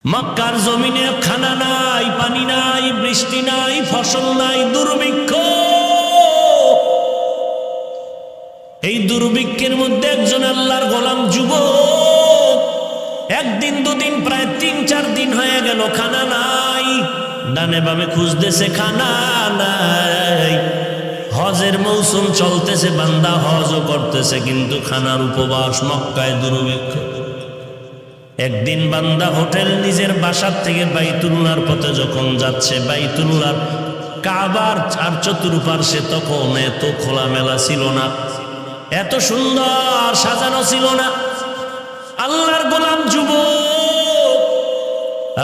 মক্কার জমিনে খানা নাই, পানি নাই, বৃষ্টি নাই, ফসল নাই, দুর্ভিক্ষ। এই দুর্ভিক্ষের মধ্যে একজন আল্লাহর গোলাম যুবক, একদিন দুদিন প্রায় ৩-৪ দিন হয়ে গেল, খানা নাই। ডানে বামে খুঁজতেছে, খানা নাই। হজের মৌসুম চলতেছে, বান্দা হজও করতেছে, কিন্তু খানার উপবাস, মক্কায় দুর্ভিক্ষ। একদিন বান্দা হোটেল নিজের বাসার থেকে বাইতুল্লাহর পথে যখন যাচ্ছে, বাইতুল্লাহর কাবার আর চতুর্পার্শ্বে তখন এত খোলামেলা ছিল না, এত সুন্দর সাজানো ছিল না। আল্লাহর গোলাম যুবক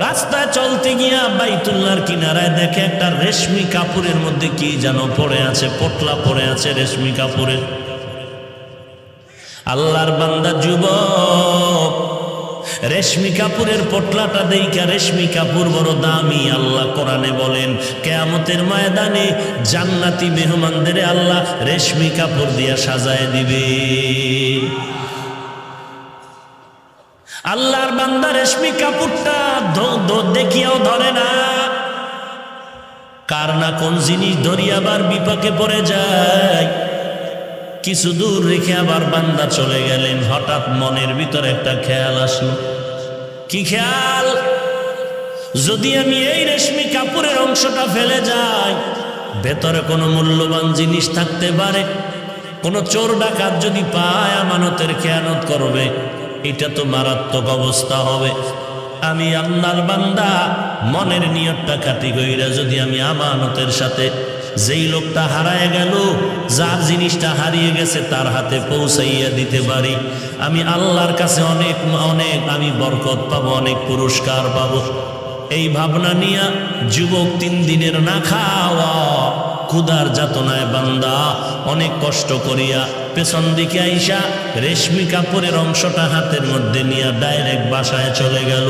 রাস্তায় চলতে গিয়া বাইতুল্লাহর কিনারায় দেখে একটা রেশমি কাপড়ের মধ্যে কি যেন পড়ে আছে, পটলা পড়ে আছে রেশমি কাপড়ের। আল্লাহর বান্দা যুবক রেশমি কাপড়ের পটলাটা দেইখা, রেশমি কাপড় বড় দামি। আল্লাহ কোরআনে বলেন, কিয়ামতের ময়দানে জান্নাতি মেহমানদের আল্লাহ রেশমি কাপড় দিয়া সাজায় দিবে। আল্লাহর বান্দা রেশমি কাপড়টা দেখিয়াও ধরে না, কার না কোন জিনিস ধরিয়া আবার বিপাকে পড়ে যায়। কিছু দূর রেখে আবার বান্দা চলে গেলেন। হঠাৎ মনের ভিতরে একটা খেয়াল আসলো। কি খেয়াল? যদি আমি এই রেশমি কাপড়ের অংশটা ফেলে যাই, ভেতরে কোনো মূল্যবান জিনিস থাকতে পারে, কোনো চোর ডাকাত যদি পায় আমানতের খেয়ানত করবে, এটা তো মারাত্মক অবস্থা হবে। আমি আল্লাহর বান্দা মনের নিয়তটা খাঁটি কইরা যদি আমি আমানতের সাথে যেই লোকটা হারায় গেল, যার জিনিসটা হারিয়ে গেছে, তার হাতে পৌঁছাইয়া দিতে পারি, আমি আল্লাহর কাছে অনেক অনেক আমি বরকত পাবো, অনেক পুরস্কার পাবো। এই ভাবনা নিয়া যুবক 3 দিনের না খাওয়া ক্ষুধার যাতনায় বান্দা অনেক কষ্ট করিয়া পেছন দিকে আইসা রেশমি কাপড়ের অংশটা হাতের মধ্যে নিয়ে ডাইরেক্ট বাসায় চলে গেল।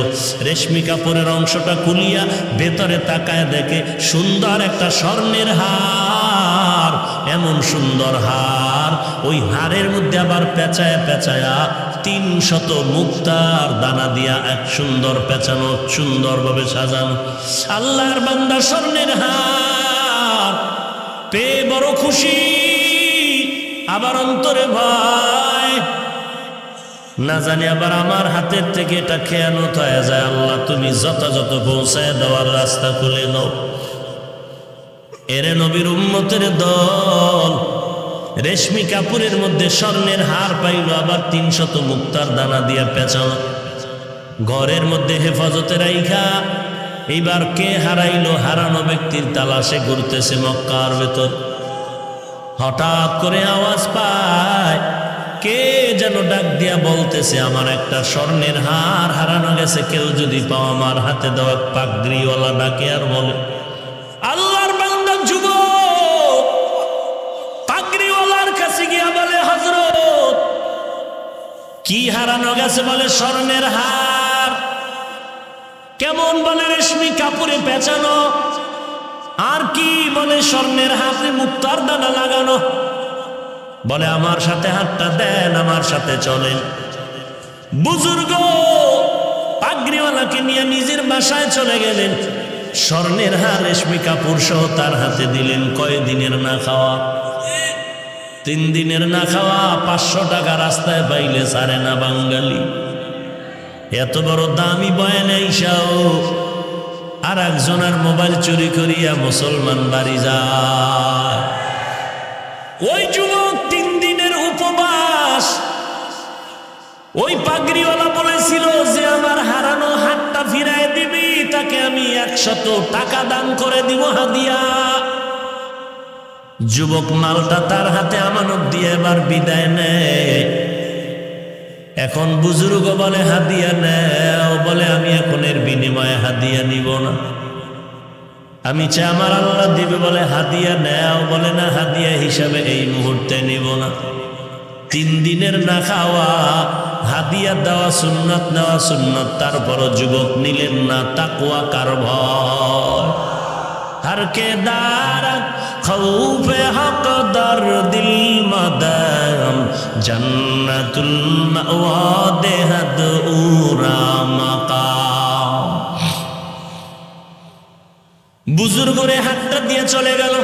রেশমি কাপড়ের অংশটা খুলিয়া ভেতরে তাকায় দেখে সুন্দর একটা স্বর্ণের হার। এমন সুন্দর হার, ওই হারের মধ্যে আবার পেঁচায়া পেঁচায়া 300 মুক্তার দানা দিয়া এক সুন্দর পেঁচানো, সুন্দরভাবে সাজানো। আল্লাহর বান্দা স্বর্ণের হার পেয়ে বড় খুশি, আবার অন্তরে ভয়, না জানি আবার আমার হাতের থেকে এটা খেয়ানত হয়ে যায়। আল্লাহ তুমি যথাযথ পৌঁছায় দেওয়ার রাস্তা খুলে দাও। এরে নবীর উম্মতের দল রেশমি কাপড়ের মধ্যে স্বর্ণের হার পাইল, আবার 300 মুক্তার দানা দিয়া পেঁচানো, ঘরের মধ্যে হেফাজতে রাইখা। এইবার কে হারাইলো? হারানো ব্যক্তির তালাশে ঘুরতেছে মক্কার ভেতর। হঠাৎ করে আওয়াজ পায়, কে যেন ডাক দিয়া বলতেছে, আমার একটা স্বর্ণের হার হারানো গেছে, কেউ যদি পাও আমার হাতে দেওয়া। পাগড়িওয়ালা ডাকে আর বলে, আল্লাহর বান্দা যুবক পাগড়িওয়ালার কাছে গিয়া বলে, হযরত কি হারানো গেছে? বলে স্বর্ণের হার। কেমন? বলে রেশমি কাপড়ে পেঁচানো। আর কি? বলে স্বর্ণের হাতে মুক্তার দানা লাগানো। বলে আমার সাথে হাতটা দেন, আমার সাথে চলেন। বুজুর্গ পাগড়িওয়ালাকে নিয়ে নিজের বাসায় চলে গেলেন। স্বর্ণের হার রেশমি কাপড় সহ তার হাতে দিলেন। কয়দিনের না খাওয়া? 3 দিনের না খাওয়া। 500 টাকা রাস্তায় পাইলে ছাড়ে না বাঙালি। এত বড় দামি বয়ান আইসাও আর একজনের মোবাইল চুরি করিয়া মুসলমান বাড়ি যায়। ওই যুবক 3 দিনের উপবাস। ওই পাগড়িওয়ালা বলেছিল যে আমার হারানো হাতটা ফিরায় দিবি, তাকে আমি 100 টাকা দান করে দিব হাদিয়া। যুবক মালটা তার হাতে আমানত দিয়ে এবার বিদায় নেয়। এখন বুজুর্গ বলে হাদিয়া নেও। বলে আমি এখন এর বিনিময়ে হাদিয়া নিব না, আমি চাই আমার আল্লাহ দিবে। বলে হাদিয়া নেও। বলে না, হাদিয়া হিসাবে এই মুহূর্তে নিব না। 3 দিনের না খাওয়া, হাদিয়া দেওয়া সুন্নত, নেওয়া সুন্নত। তারপরও যুবক নিলেন না। তাকওয়া কার ভয়? हर के दार खौफ हक दर दिल मदम जन्नतुल मअवा देहद उरा मकाम। বুজুর্গরে হাতটা দিয়ে চলে গেল।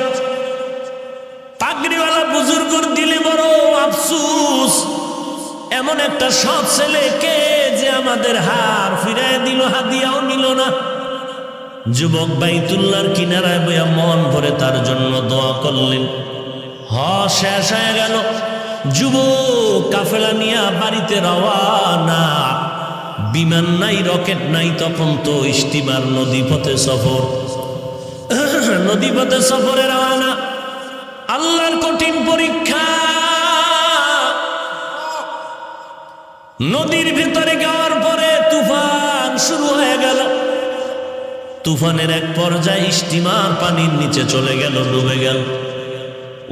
পাগড়িওয়ালা বুজুর্গর দিলে বড় আফসুস, এমন একটা সৎ ছেলেকে যে আমাদের হার ফিরায় দিল, হাদিয়াও নিল না। যুবক বাইতুল্লাহর কিনারায় বইয়া মন ভরে তার জন্য দোয়া করলেন। শেষ হয়ে গেল। যুবক কাফেলা নিয়ে বাড়িতে রওয়ানা। বিমান নাই, রকেট নাই, তখন তো স্টিমার, নদীপথে সফর। নদীপথে সফরে রওয়ানা। আল্লাহর কঠিন পরীক্ষা। নদীর ভিতরে যাওয়ার পরে তুফান শুরু হয়ে গেল। তুফানের এক পর্যায়ে স্টিমার পানির নিচে চলে গেল, ডুবে গেল।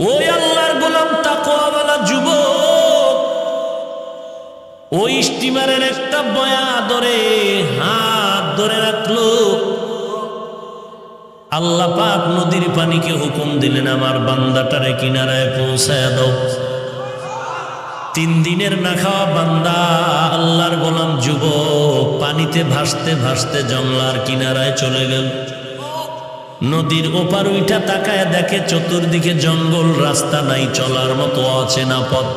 ওই আল্লাহর গোলাম তাকওয়াওয়ালা যুবক ওই স্টিমারের একটা বয়া ধরে হাত ধরে রাখলো। আল্লাহ পাক নদীর পানিকে হুকুম দিলেন, আমার বান্দাটারে কিনারায় পৌঁছায় দাও। 3 দিনের না খাওয়া বান্দা, আল্লাহর গোলাম যুবক পানিতে ভাসতে ভাসতে জংলার কিনারায় চলে গেল। নদীর ওপার উইঠা তাকায় দেখে চতুর্দিকে জঙ্গল, রাস্তা নাই, চলার মতো অচেনা পথ।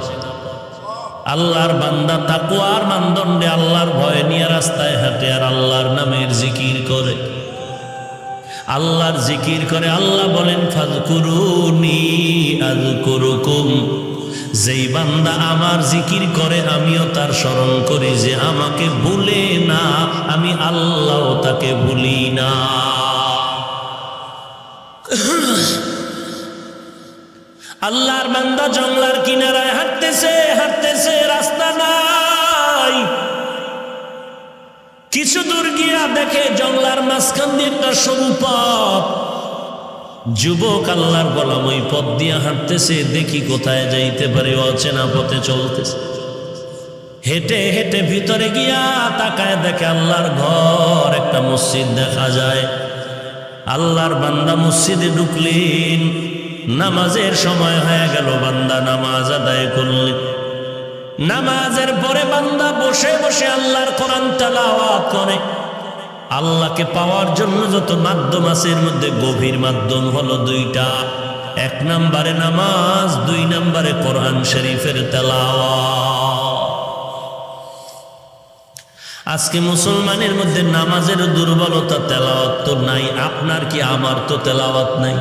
আল্লাহর বান্দা তাকওয়ার মানদণ্ডে আল্লাহর ভয় নিয়ে রাস্তায় হাঁটে আর আল্লাহর নামের জিকির করে। আল্লাহর জিকির করে। আল্লাহ বলেন, ফাযকুরুনি আযকুরুকুম। যেই বান্দা আমার জিকির করে আমিও তার স্মরণ করি, যে আমাকে ভুলে না আমি আল্লাহ তাকে ভুলি না। আল্লাহর বান্দা জংলার কিনারায় হাঁটতেছে হাঁটতেছে, রাস্তা নাই। কিছু দূর গিয়া দেখে জংলার মাঝখান দিয়ে একটা সরু পথ। যুবক আল্লাহর গোলাম ওই পথ দিয়ে হাঁটতেছে, দেখি কোথায় যাইতে পারে, অচেনা পথে চলতেছে। হেঁটে হেঁটে ভিতরে গিয়া তাকায় দেখে আল্লাহর ঘর, একটা মসজিদ দেখা যায়। আল্লাহর বান্দা মসজিদে ঢুকলেন। নামাজের সময় হয়ে গেল, বান্দা নামাজ আদায় করলেন। নামাজের পরে বান্দা বসে বসে আল্লাহর কোরআন তেলাওয়াত করে। আল্লাহকে পাওয়ার জন্য যত মাধ্যম আছে এর মধ্যে গভীর মাধ্যম হলো 2টা। 1 নম্বরে নামাজ, 2 নম্বরে কোরআন শরীফের তেলাওয়াত। আজকে মুসলমানের মধ্যে নামাজের দুর্বলতা, তেলাওয়াত তো নাই। আপনার কি আমার তো তেলাওয়াত নাই।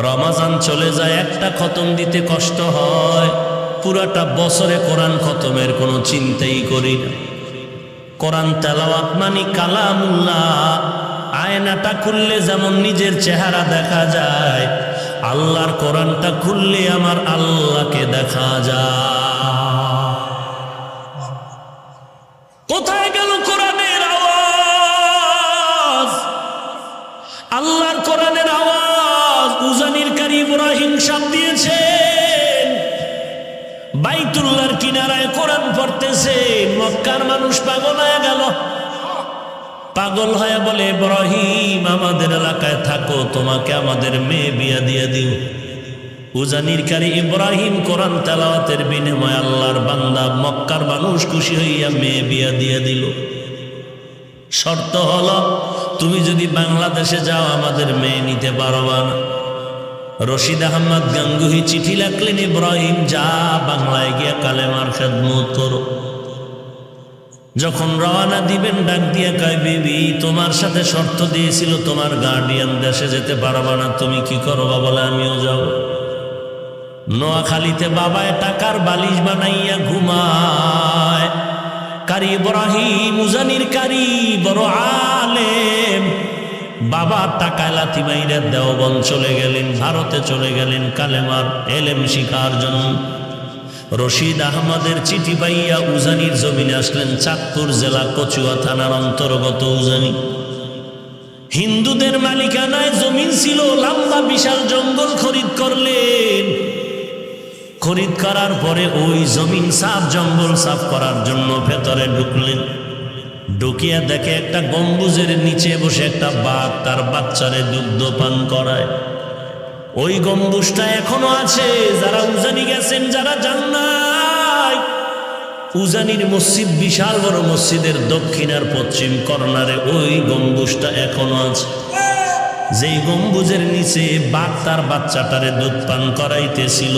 রমজান চলে যায়, একটা খতম দিতে কষ্ট হয়। পুরাটা বছরে কোরআন খতমের কোনো চিন্তাই করি না। কোরআন তেলাওয়াত মানে কালামুল্লাহ। আয়নাটা খুললে যেমন নিজের চেহারা দেখা যায়, আল্লাহর কোরআনটা খুললে আমার আল্লাহকে দেখা যায়। কোথায় গেল কোরআনের আওয়াজ? আল্লাহর কোরআনের আওয়াজ উজানির কারি ইব্রাহিম সাহেব দিয়েছেন। বাইতুল্লাহর কিনারায় কোরআন পড়তেছে। মক্কার মানুষ পাগল হয়ে গেল। পাগল হয়ে বলে, ইব্রাহিম আমাদের এলাকায় থাকো, তোমাকে আমাদের মেয়ে বিয়া দিয়ে দিও। উজানির কারি ইব্রাহিম কোরআন তেলাওয়াতের বিনিময়ে আল্লাহর বান্দা মক্কার মানুষ খুশি হইয়া মেয়ে বিয়া দিয়ে দিল। শর্ত হলো, তুমি যদি বাংলাদেশে যাও আমাদের মেয়ে নিতে পারবা না। রশিদ আহমদ গাঙ্গুহি চিঠি লিখলেন, ইব্রাহিম যা বাংলায় গিয়া কালেমার খেদমত করো। যখন রওনা দিবেন ডাক দিয়ে কয়, বিবি তোমার সাথে শর্ত দিয়েছিল, তোমার গার্ডিয়ান দেশে যেতে পারবা না, তুমি কি করবা? বলে আমিও যাব। নোয়াখালীতে বাবায় টাকার বালিশ বানাইয়া ঘুমায়। কারি ইব্রাহিম উজানির কারি বড় আলেম, বাবার টাকায় লাথি মাইরা দেওবন্দ চলে গেলেন, ভারতে চলে গেলেন কালেমার এলেম শিখার জন্য। রশিদ আহমদের চিঠি পাইয়া উজানির জমিনে আসলেন। চাঁদপুর জেলা কচুয়া থানার অন্তর্গত উজানি। হিন্দুদের মালিকানায় জমিন ছিল, লম্বা বিশাল জঙ্গল খরিদ করলেন। খরিদ করার পরে ওই জমিন সাফ, জঙ্গল সাফ করার জন্য ভেতরে ঢুকলেন। ঢুকিয়া দেখে একটা গম্বুজের নিচে বসে একটা বাঘ তার বাচ্চারে দুগ্ধ পান করায়। ওই গম্বুজটা এখনো আছে। যারা উজানি গেছেন, যারা যান নাই, উজানির মসজিদ বিশাল বড় মসজিদের দক্ষিণ আর পশ্চিম কর্নারে ওই গম্বুজটা এখনো আছে। যেই গম্বুজের নিচে বাঘ তার বাচ্চাটারে দুধ পান করাইতেছিল,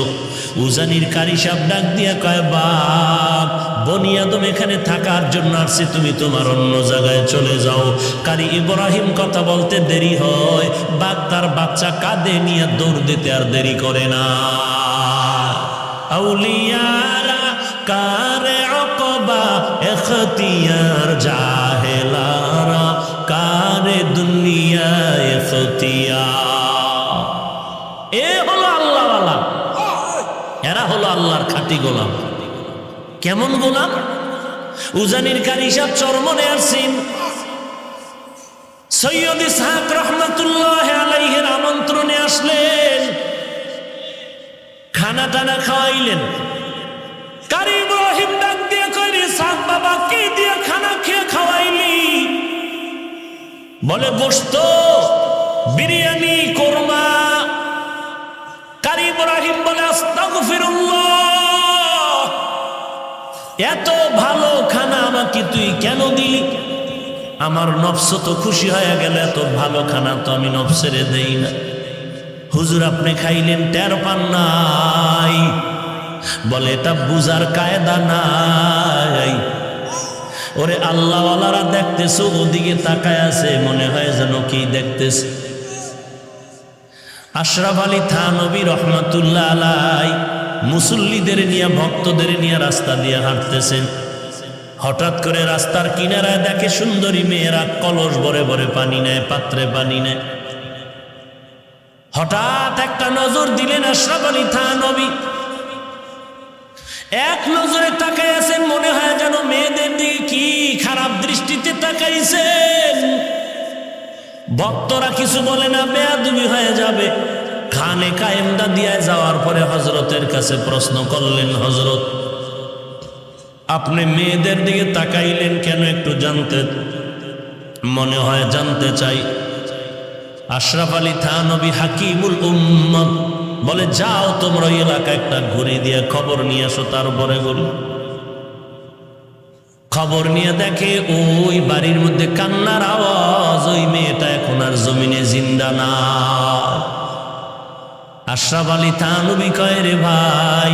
উজানির কারি সাহেব ডাক দিয়া কয়, বাঘ বনি আদম এখানে থাকার জন্য আসছে, তুমি তোমার অন্য জায়গায় চলে যাও। কারি ইব্রাহিম কথা বলতে দেরি হয়, বাঘ তার বাচ্চা কাঁধে নিয়ে দৌড় দিতে আর দেরি করে না। আউলিয়ারা কারে অকবা এখতিয়ার, জাহেলারা কারে দুনিয়া এখতিয়ার। এ হলো আল্লাহওয়ালা, এরা হলো আল্লাহর খাঁটি গোলাম। কেমন গোলাম? উজানির কারি সাহেব চরমনে আসছেন, সৈয়দ ইসহাক রহমাতুল্লাহ আলাইহির আমন্ত্রণে আসলেন, খানা টানা খাওয়াইলেন। কারি ইব্রাহিম ডাক দিয়ে কইল, ইসহাক বাবা কি দিয়ে খানা খেয়ে খাওয়াইলি? বলে গোশত, বিরিয়ানি, কোরমা। কারি ইব্রাহিম বলে আস্তাগফিরুল্লাহ, এত ভালো খানা আমাকে তুই কেন দিলি? আমার নফস তো খুশি হয়ে গেল, এত ভালো খানা তো আমি নফসেরে দেই না। হুজুর আপনি খাইলেন টের পান নাই? বলে এটা বুঝার কায়দা নাই। ওরে আল্লাহওয়ালারা দেখতেছো, ওদিকে তাকায় আছে, মনে হয় যেন কি দেখতেছে। আশরাফ আলী থানভী রহমাতুল্লাহ আলাই মুসল্লিদের নিয়ে, ভক্তদের নিয়ে রাস্তা দিয়ে হাঁটতেছেন। হঠাৎ করে রাস্তার কিনারায় দেখে সুন্দরী মেয়েরা কলস ভরে ভরে পানি নেয়, পাত্রে পানি নেয়। হঠাৎ একটা নজর দিলেন আশরাফ আলী থানভী, এক নজরে তাকাই আছেন, মনে হয় যেন মেয়েদের দিকে কি খারাপ দৃষ্টিতে তাকাইছেন। ভক্তরা কিছু বলে না, বেয়াদবি হয়ে যাবে। খানে কায়েমদা দিয়ে যাওয়ার পরে হযরতের কাছে প্রশ্ন করলেন, হযরত আপনি মেয়েদের দিকে তাকাইলেন কেন, একটু জানতে মনে হয় জানতে চাই। আশরাফ আলী থানভী হাকিমুল উম্মত বলে, যাও তোমরা ওই এলাকা একটা ঘুরে দিয়ে খবর নিয়ে আসো। তারপরে বলি, খবর নিয়ে দেখে ওই বাড়ির মধ্যে কান্নার আওয়াজ, ওই মেয়েটা এখন আর জমিনে জিন্দা না। আশরাফ আলী থানভী কয়, রে ভাই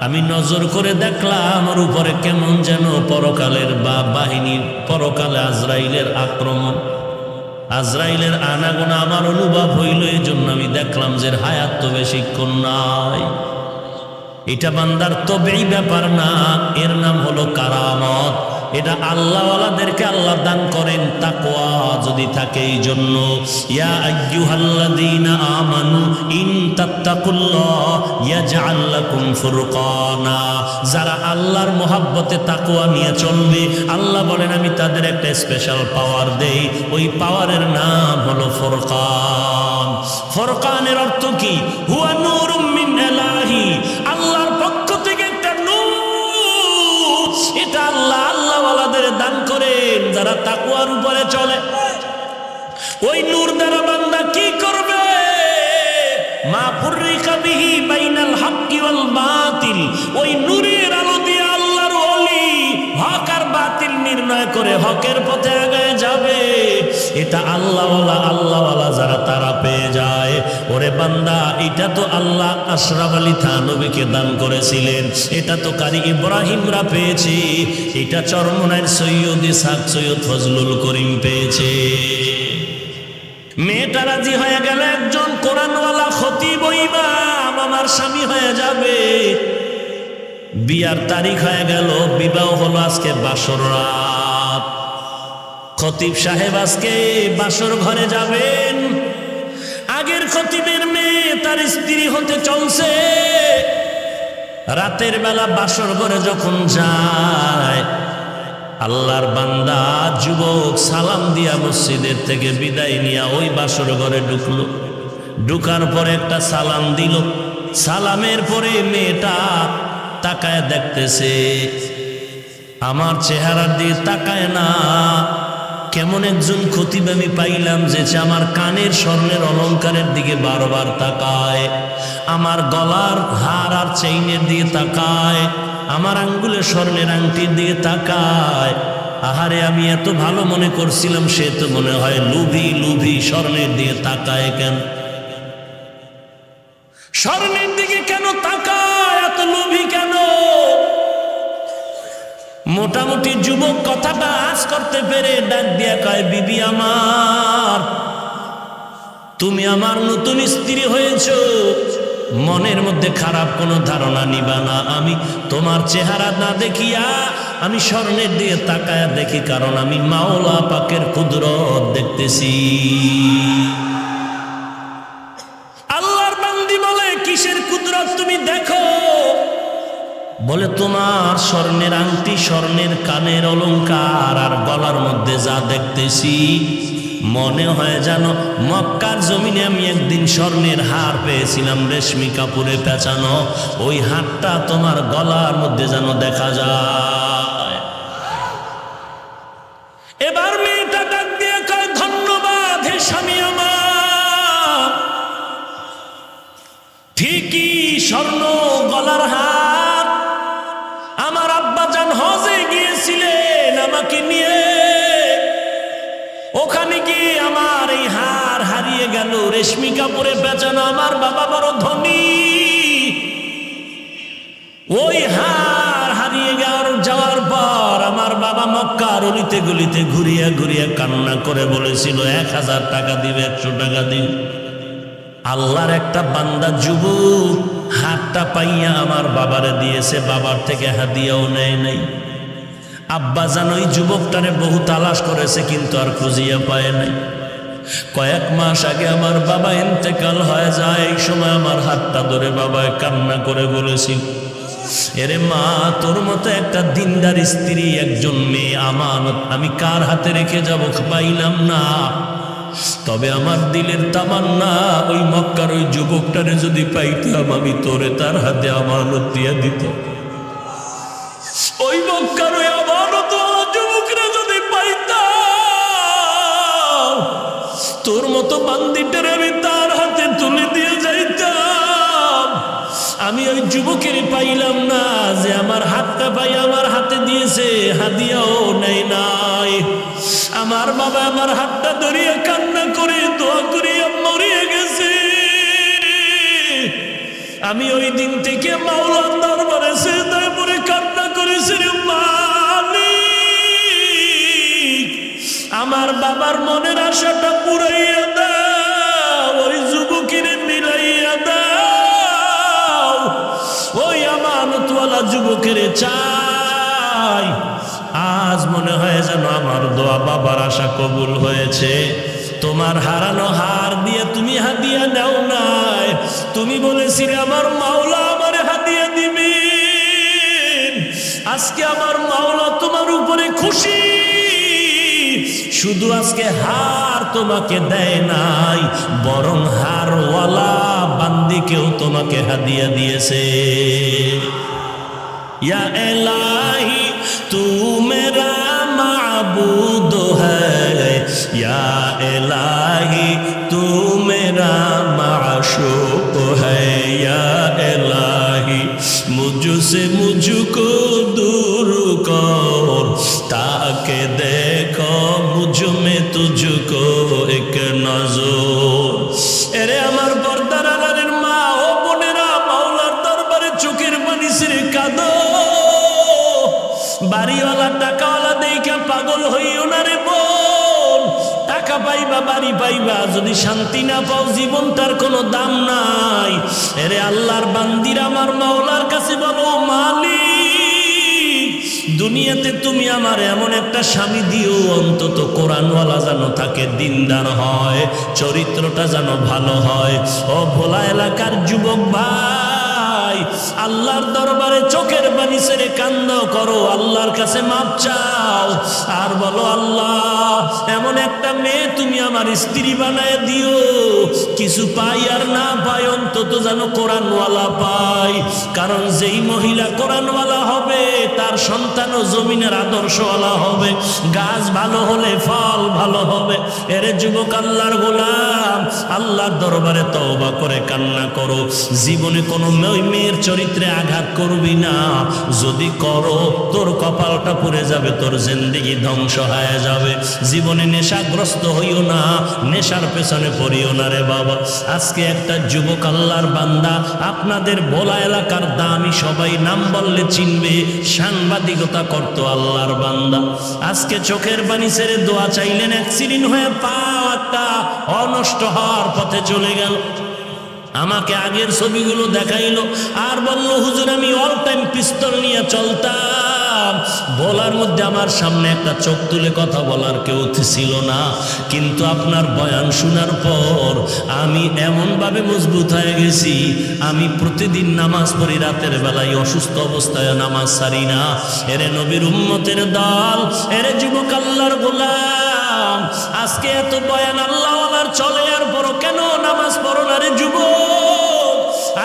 আমি নজর করে দেখলাম ওর উপরে কেমন যেন পরকালের বাহিনীর, পরকালে আজরাইলের আক্রমণ, আজরাইলের আনাগোনা আমার অনুভব হইল। এই জন্য আমি দেখলাম যে হায়াত তো বেশিক্ষণ নাই। এটা বান্দার তবেই ব্যাপার না, এর নাম হলো কারামত। এটা আল্লাহওয়ালাদেরকে আল্লাহ দান করেন তাকওয়া যদি থাকে। এই জন্য ইয়া আইয়ুহাল্লাযীনা আমানু ইন তাত্তাকুল্লাহ ইয়াজআল লাকুম ফুরকানা, যারা আল্লাহর মহব্বতে তাকওয়া নিয়ে চলবে, আল্লাহ বলেন আমি তাদের একটা স্পেশাল পাওয়ার দেই। ওই পাওয়ারের নাম হলো ফুরকান। ফুরকানের অর্থ কি? হুয়া নূরুম মিন ইলাহি, আল্লাহর পক্ষ থেকে একটা নূর। এটা আল্লাহ আল্লাহওয়ালাদের দান করেন যারা তাকওয়ার উপরে চলে। ওই নূর দ্বারা বান্দা কি করবে? মা ফুররিকা বিহি বাইনাল হাক্কি ওয়াল বাতিল, ওই নূরের আলো দিয়ে আল্লাহর ওলি হক আর বাতিল নির্ণয় করে হকের পথে আগায় যাবে। এটা আল্লাহওয়ালা যারা তারা পেয়ে যায়। ওরে বান্দা, এটা তো আল্লাহ আশরাফ আলী থানভীকে দান করেছিলেন, এটা তো কারি ইব্রাহিমরা পেয়েছে, এটা চরমনাইয়ের সৈয়দ ইসহাক, সৈয়দ ফজলুল করিম পেয়েছে। মেয়েটা রাজি হয়ে গেল, একজন কোরআনওয়ালা খতিব ইমাম আমার স্বামী হয়ে যাবে। বিয়ার তারিখ হয়ে গেল, বিবাহ হলো আজকে বাসর রাত। খতিব সাহেব আজকে বাসর ঘরে যাবেন। আগের খতিবের মেয়ে তার স্ত্রী হতে চলছে। রাতের বেলা বাসর ঘরে যখন যায়, আল্লাহর বান্দা যুবক সালাম দিয়া মসজিদের থেকে বিদায় নিয়ে ওই বাসর ঘরে ঢুকলো। ঢুকার পরে একটা সালাম দিল। সালামের পরে মেয়েটা তাকায় দেখতেছে, আমার চেহারার দিকে তাকায় না। কেমন একজন খতিব আমি পাইলাম যে আমার কানের স্বর্ণের অলংকারের দিকে বারবার তাকায়, আমার গলার হার আর চেইনের দিকে তাকায়, আমার আঙ্গুলের স্বর্ণের আংটির দিকে তাকায়। আহারে আমি এত ভালো মনে করছিলাম, সে তো মনে হয় লুভি লুভি, স্বর্ণের দিকে তাকায় কেন? স্বর্ণের দিকে কেন তাকায়, এত লোভী কেন? মোটামুটি যুবক কথাটা আজ করতে পেরে ডাক দিয়া কয়, বিবি আমার, তুমি আমার নতুন স্ত্রী হয়েছো, মনের মধ্যে খারাপ কোনো ধারণা নিবা না। আমি তোমার চেহারা না দেখিয়া আমি স্বর্ণের দিকে তাকায়া দেখি, কারণ আমি মাওলা পাকের কুদরত দেখতেছি। আল্লাহর বান্দি বলে, কিসের কুদরত তুমি দেখো? বলে, তোমার স্বর্ণের আংটি, স্বর্ণের কানের অলংকার আর গলার মধ্যে যা দেখতেছি, মনে হয় যেন মক্কার জমিনে আমি একদিন স্বর্ণের হার পেয়েছিলাম রেশমি কাপড়ে পেঁচানো, ওই হারটা তোমার গলার মধ্যে যেন দেখা যায়। এবার মেয়েটা ডাক দিয়ে কয়, ধন্যবাদ হে স্বামী আমার, ঠিকই স্বর্ণ গলার হার। আমার আব্বা জান হজে গিয়েছিলেন আমাকে নিয়ে, ওখানে গিয়ে আমার এই হার হারিয়ে গেল, রেশমি কাপড়ে পেঁচানো। আমার বাবা বড় ধনী, ওই হার হারিয়ে যাওয়ার পর আমার বাবা মক্কার অলিতে গলিতে ঘুরিয়া ঘুরিয়া কান্না করে বলেছিল, 1000 টাকা দিবে, 100 টাকা দিবে। আল্লাহর একটা বান্দা যুবক হাতটা পাইয়া আমার বাবারে দিয়েছে, বাবার থেকে হাদিয়াও নেয় নাই। আব্বা জান ওই যুবকটারে বহু তালাশ করেছে, কিন্তু আর খুঁজিয়া পায় নাই। কয়েক মাস আগে আমার বাবা ইন্তেকাল হয়ে যায়, এই সময় আমার হাতটা ধরে বাবা কান্না করে বলেছিল, এরে মা, তোর মতো একটা দিনদার স্ত্রী, একজন মেয়ে আমানত আমি কার হাতে রেখে যাব পাইলাম না। তবে আমার দিলের তামান্না, ওই মক্কার ওই যুবকটারে যদি পাইতাম, আমি তোরে তার হাতে আমানত দিয়া দিতাম। ওই মক্কার ওই আমানত যুবকরা যদি পাইতাম, তোর মতো বান্দিটারে আমি তার হাতে তুলে দিয়ে যাইতাম। আমি ওই যুবকের পাইলাম না, যে আমার হাতটা পাই আমার হাতে দিয়েছে, হাদিয়াও নেই নাই। আমার বাবা আমার হাতটা ধরিয়ে কান্না করে দোয়া করিয়া মরিয়ে গেছে। আমি ওই দিন থেকে মাওলার দরবারে সিজদায় পড়ে কান্না করেছি, রে মালিক, আমার বাবার মনের আশাটা পুরাইয়া দাও, ওই যুবকের মিলাইয়া দাও, ওই আমানতওয়ালা যুবকের চাই। আজ মনে হয় যেন আমার দোয়া বাবার আশা কবুল হয়েছে। তোমার হারানো হার দিয়ে তুমি হাদিয়া নাও নাই, তুমি বলেছিলে আমার মাওলা আমারে হাদিয়া দিবেন। আজকে আমার মাওলা তোমার উপরে খুশি, শুধু আজকে হার তোমাকে দেয় নাই, বরং হারওয়ালা বান্দিকেও তোমাকে হাদিয়া দিয়েছে। या इलाही तू मेरा माबूद है, या इलाही तू मेरा माशूक है, या इलाही मुझसे मुझको दूर कर, ताकि देखो मुझ में तुझको एक नजर। एरे আমার পর্দার আড়ালের মা ও বোনেরা, মাওলার দরবারে চোখের পানি ছেড়ে কাঁদো। বাড়িওয়ালা টাকাওয়ালা দেখে পাগল হইও না রে বোন। টাকা পাইবা, বাড়ি পাইবা, যদি শান্তি না পাও জীবন তার কোনো দাম নাই। এরে আল্লাহর বান্দিরা আমার মাওলার কাছে বলো, মালিক, দুনিয়াতে তুমি আমার এমন একটা স্বামী দিও, অন্তত কোরআনওয়ালা যেন থাকে, দিনদার হয়, চরিত্রটা যেন ভালো হয়। ও ভোলা এলাকার যুবক ভাই, আল্লাহর দরবারে চোখের পানি ছেড়ে কান্না করো, আল্লাহর কাছে মাপ চাও, আর বলো, আল্লাহ, এমন একটা মেয়ে তুমি আমার স্ত্রী বানায় দিও, কিছু পাই আর না পাই, অন্তত যেন কোরআনওয়ালা পাই। কারণ যেই মহিলা কোরআনওয়ালা হবে, তার সন্তানও জমিনের আদর্শওয়ালা হবে। গাছ ভালো হলে ফল ভালো হবে। এরে যুবক, আল্লাহর গোলাম, আল্লাহর দরবারে তওবা করে কান্না করো। জীবনে কোনো মেয়ের চরিত্রে আঘাত করবি না। যদি করো তোর কপালটা পুড়ে যাবে, তোর জিন্দেগি ধ্বংস হয়ে যাবে। জীবনে নেশাগ্রস্ত হইও না, নেশার পেছনে পড়িও না রে বাবা। আজকে একটা যুবক আল্লাহর বান্দা, আপনাদের ভোলা এলাকার দামি সবাই নাম বললে চিনবে, সাংবাদিকতা করতো আল্লাহর বান্দা। আজকে চোখের পানি ছেড়ে দোয়া চাইলেন, অ্যাক্সিডেন্ট হয়ে পাও একটা অনষ্ট হওয়ার পথে চলে গেল। আমাকে আগের ছবিগুলো দেখাইলো আর বলল, হুজুর আমি অল টাইম পিস্তল নিয়ে চলতাম। বলার মধ্যে আমার সামনে একটা চোখ তুলে কথা বলার কেউ ছিল না, কিন্তু আপনার বয়ান শোনার পর আমি এমনভাবে মজবুত হয়ে গেছি। আমি প্রতিদিন নামাজ পড়ি, রাতের বেলায় অসুস্থ অবস্থায় নামাজ ছাড়ি না। এরে নবীর উম্মতের দল, এরে যুবক আল্লাহর গোলাম, আজকে এত বয়ান আল্লাহওয়ালার চলে আর বড় কেন নামাজ পড়ো না রে যুবক?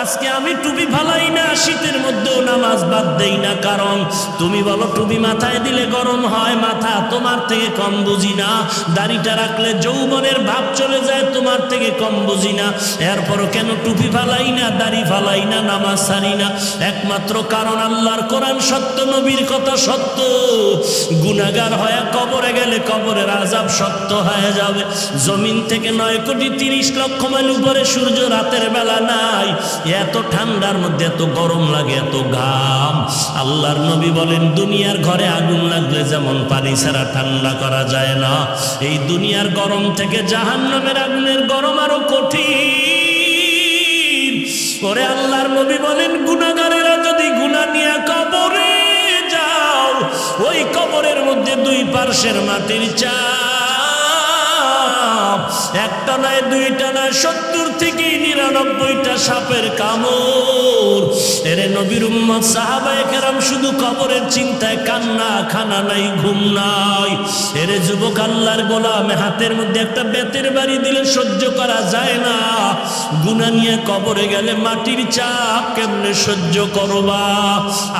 আজকে আমি টুপি ফালাই না, শীতের মধ্যেও নামাজ বাদ দেই না, কারণ তুমি বলো টুপি মাথায় দিলে গরম হয়, মাথা তোমার থেকে কম বুঝি না। দাড়িটা রাখলে যৌবনের ভাব চলে যায়, তোমার থেকে কম বুঝি না। এরপরও কেন টুপি ফালাই না, দাড়ি ফালাই না, নামাজ ছাড়ি না? একমাত্র কারণ আল্লাহর কোরআন সত্য, নবীর কথা সত্য। গুনাহগার হয়ে কবরে গেলে কবরের আযাব সত্য হয়ে যাবে। জমিন থেকে 9,30,00,000 মাইল উপরে সূর্য রাতের বেলা নাই, এত ঠান্ডার মধ্যে এত গরম লাগে, এত ঘাম। আল্লাহর নবী বলেন, দুনিয়ার ঘরে আগুন লাগলে যেমন পানি ছাড়া ঠান্ডা করা যায় না, এই দুনিয়ার গরম থেকে জাহান্নামের আগুনের গরম আরো কঠিন। পরে আল্লাহর নবী বলেন, গুনাহগারেরা যদি গুনাহ নিয়ে কবরে যাও, ওই কবরের মধ্যে দুই পার্শ্বের মাটির চাপ, একটা নয় দুইটা নয় 70 থেকে 99টা সাপের কামড়। এরে নবীর উম্মত সাহাবায়ে কেরাম শুধু কবরের চিন্তায় কান্না, খানা নাই, ঘুম নাই। এরে যুবক আল্লাহর গোলাম, হাতের মধ্যে একটা বেতের বাড়ি দিলে সহ্য করা যায় না, গুনাহ নিয়ে কবরে গেলে মাটির চাপ কেমনে সহ্য করবা?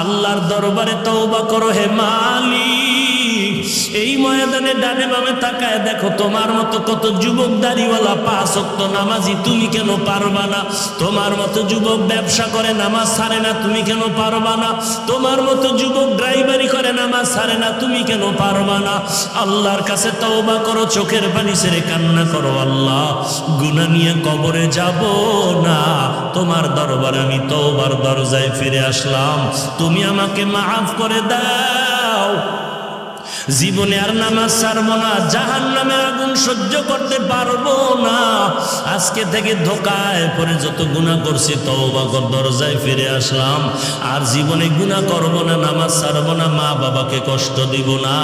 আল্লাহর দরবারে তওবা করো হে মালিক। এই ময়দানে ডানে বামে তাকায় দেখো, তোমার মতো কত যুবক দাড়িওয়ালা 5 ওয়াক্ত নামাজি, তুমি কেন পারবা না? তোমার মতো যুবক ব্যবসা করে নামাজ ছাড়ে না, তুমি কেন পারবা না? তোমার মতো যুবক ড্রাইভারি করে নামাজ ছাড়ে না, তুমি কেন পারবা না? আল্লাহর কাছে তওবা করো, চোখের পানি ছেড়ে কান্না করো, আল্লাহ গুনাহ নিয়ে কবরে যাব না, তোমার দরবারে আমি তওবার দরজায় ফিরে আসলাম, তুমি আমাকে মাফ করে দাও। জীবনে আর নামাজ ছাড়বো না, জাহান্নামের আগুন সহ্য করতে পারবো না। আজকে থেকে ধোকায় পরে যত গুনাহ করছি তওবা কর, দরজায় ফিরে আসলাম। আর জীবনে গুনাহ করবো না, নামাজ ছাড়বো না, মা বাবাকে কষ্ট দিব না,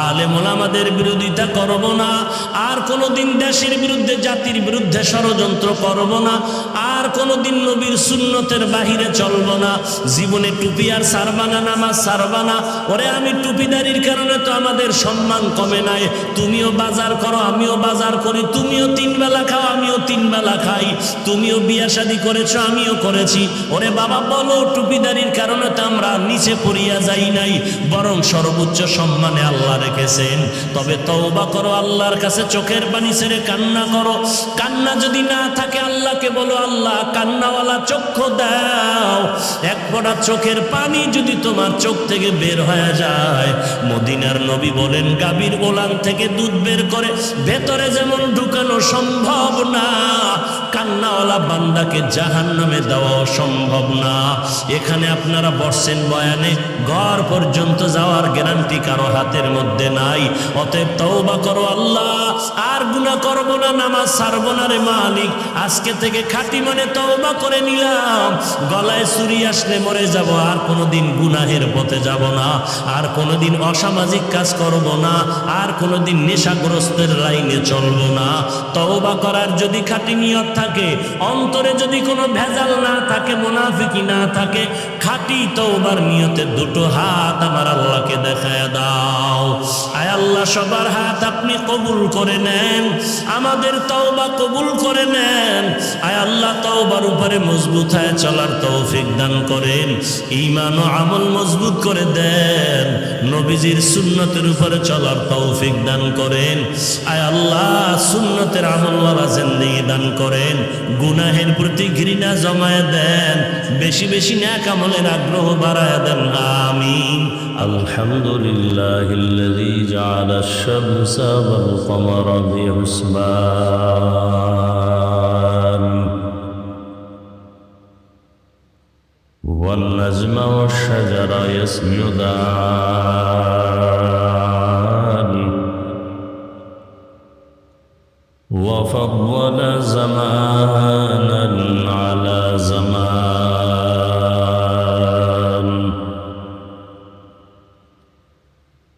আলেম ওলামাদের বিরোধিতা করবো না, আর কোনোদিন দেশের বিরুদ্ধে, জাতির বিরুদ্ধে ষড়যন্ত্র করবো না, আর কোনোদিন নবীর সুন্নতের বাহিরে চলবো না। জীবনে টুপি আর ছাড়বা না, নামাজ ছাড়বা না। ওরে আমি টুপিদারির কারণে তো আমাদের সম্মান কমে নাই। তুমিও বাজার করো, আমিও বাজার করি, তুমিও 3 বেলা খাও, আমিও 3 বেলা খাই, তুমিও বিয়া শাদী করেছো, আমিও করেছি। ওরে বাবা বলো, টুপিদারির কারণে তো আমরা নিচে পড়িয়া যাই নাই, বরং সর্বোচ্চ সম্মানে আল্লাহ রেখেছেন। তবে তওবা করো, আল্লাহর কাছে চোখের পানি ছেড়ে কান্না করো। কান্না যদি না থাকে আল্লাহকে বলো, আল্লাহ কান্নাওয়ালা চক্ষু দাও। এক ফোঁটা চোখের পানি যদি তোমার চোখ থেকে বের হয়ে যায়, মদিনার নবী বলেন, গাভীর ওলান থেকে দুধ বের করে ভেতরে যেমন ঢুকানো সম্ভব না, কান্নাওয়ালা বান্দাকে জাহান্নামে দেওয়া সম্ভব না। এখানে আপনারা বসছেন বয়ানে, ঘর পর্যন্ত যাওয়ার গ্যারান্টি কারো হাতের মধ্যে নাই। অতএব তওবা করো, আল্লাহ আর গুনাহ করব না, নামাজ ছাড়বো না রে মালিক। আজকে থেকে খাঁটি মনে তওবা করে নিলাম, গলায় ছুরি আসলে মরে যাব, আর কোনোদিন গুনাহের পথে যাব না, আর কোনোদিন অসামাজিক কাজ করব না, আর কোনোদিন নেশাগ্রস্তের লাইনে চলবো না। তওবা করার যদি খাঁটি নিয়ত থাকে, অন্তরে যদি কোনো ভেজাল না থাকে, মুনাফিকি না থাকে, খাঁটি তওবার নিয়তে 2টো হাত আমার আল্লাহকে দেখায় দাও। আয় আল্লাহ, সবার হাত আপনি কবুল করে নেন, আমাদের তওবা কবুল করে নেন। আয় আল্লাহ, তওবার উপরে মজবুত হয়ে চলার তৌফিক দান করেন, ঈমান ও আমল মজবুত করে দেন, নবীজির সুন্নতের উপরে চলার তৌফিক দান করেন। আয় আল্লাহ, সুন্নতের আমলওয়ালা জিন্দেগি দান করেন, গুনাহের প্রতি ঘৃণা জমায়ে দেন, বেশি বেশি নেক আমলের আগ্রহ বাড়ায় দেন। আমিন। আলহামদুলিল্লাহিল্লাযী জাআলা আশ-শামসা ওয়াল কমারা বিহুসবান والنجم والشجر يسجدان وفضل زمانا على زمان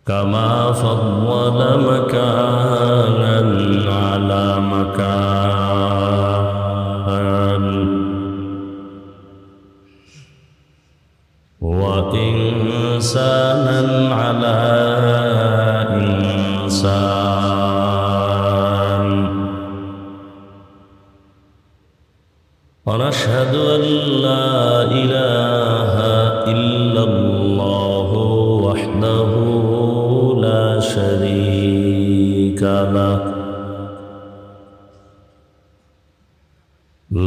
كما فضل مكانا على مكان وإنسانا على إنسان ونشهد أن لا إله إلا الله وحده لا شريك له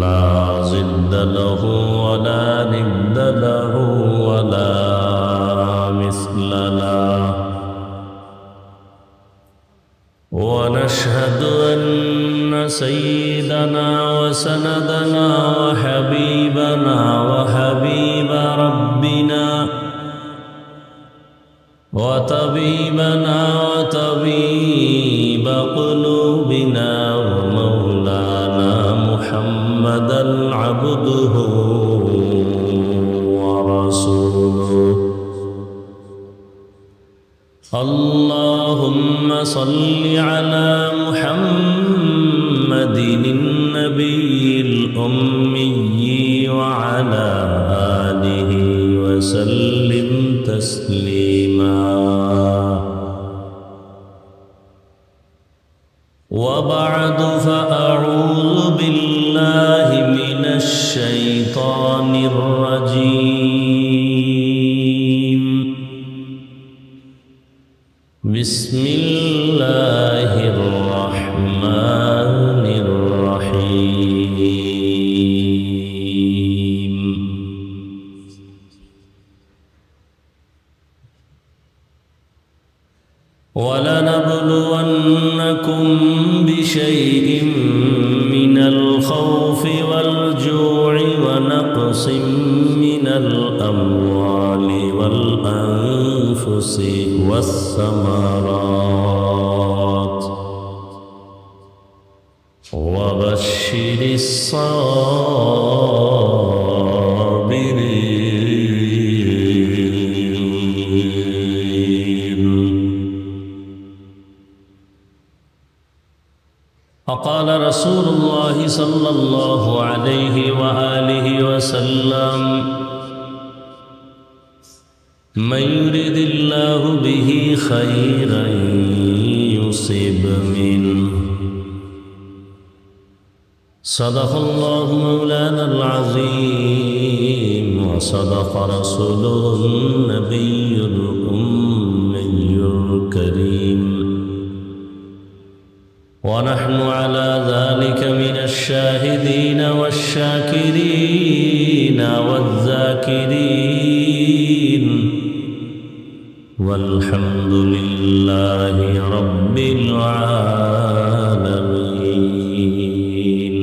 لا ضد له ولا ند له ولا مثل له ونشهد أن سيدنا وسندنا وحبيبنا وحبيب ربنا وطبيبنا وطبيب قلوبنا ومولانا محمدا عبده ورسوله اللهم صل على محمد النبي الأمي وعلى آله وسلم تسليما وبعد فأعوذ بالله من الشيطان الرجيم بسم الله الرحمن الرحيم ولنبلونكم بشيء من الخوف والجوع ونقص من الأموال والأنفس والثمرات وبشر الصابرين. وقال رسول الله صلى الله عليه وآله وسلم من يرد الله به خيرا يصب منه. صدق الله مولانا العظيم وصدق رسوله النبي الأمي الكريم ونحن على ذلك من الشاهدين والشاكرين والذاكرين والحمد لله رب العالمين.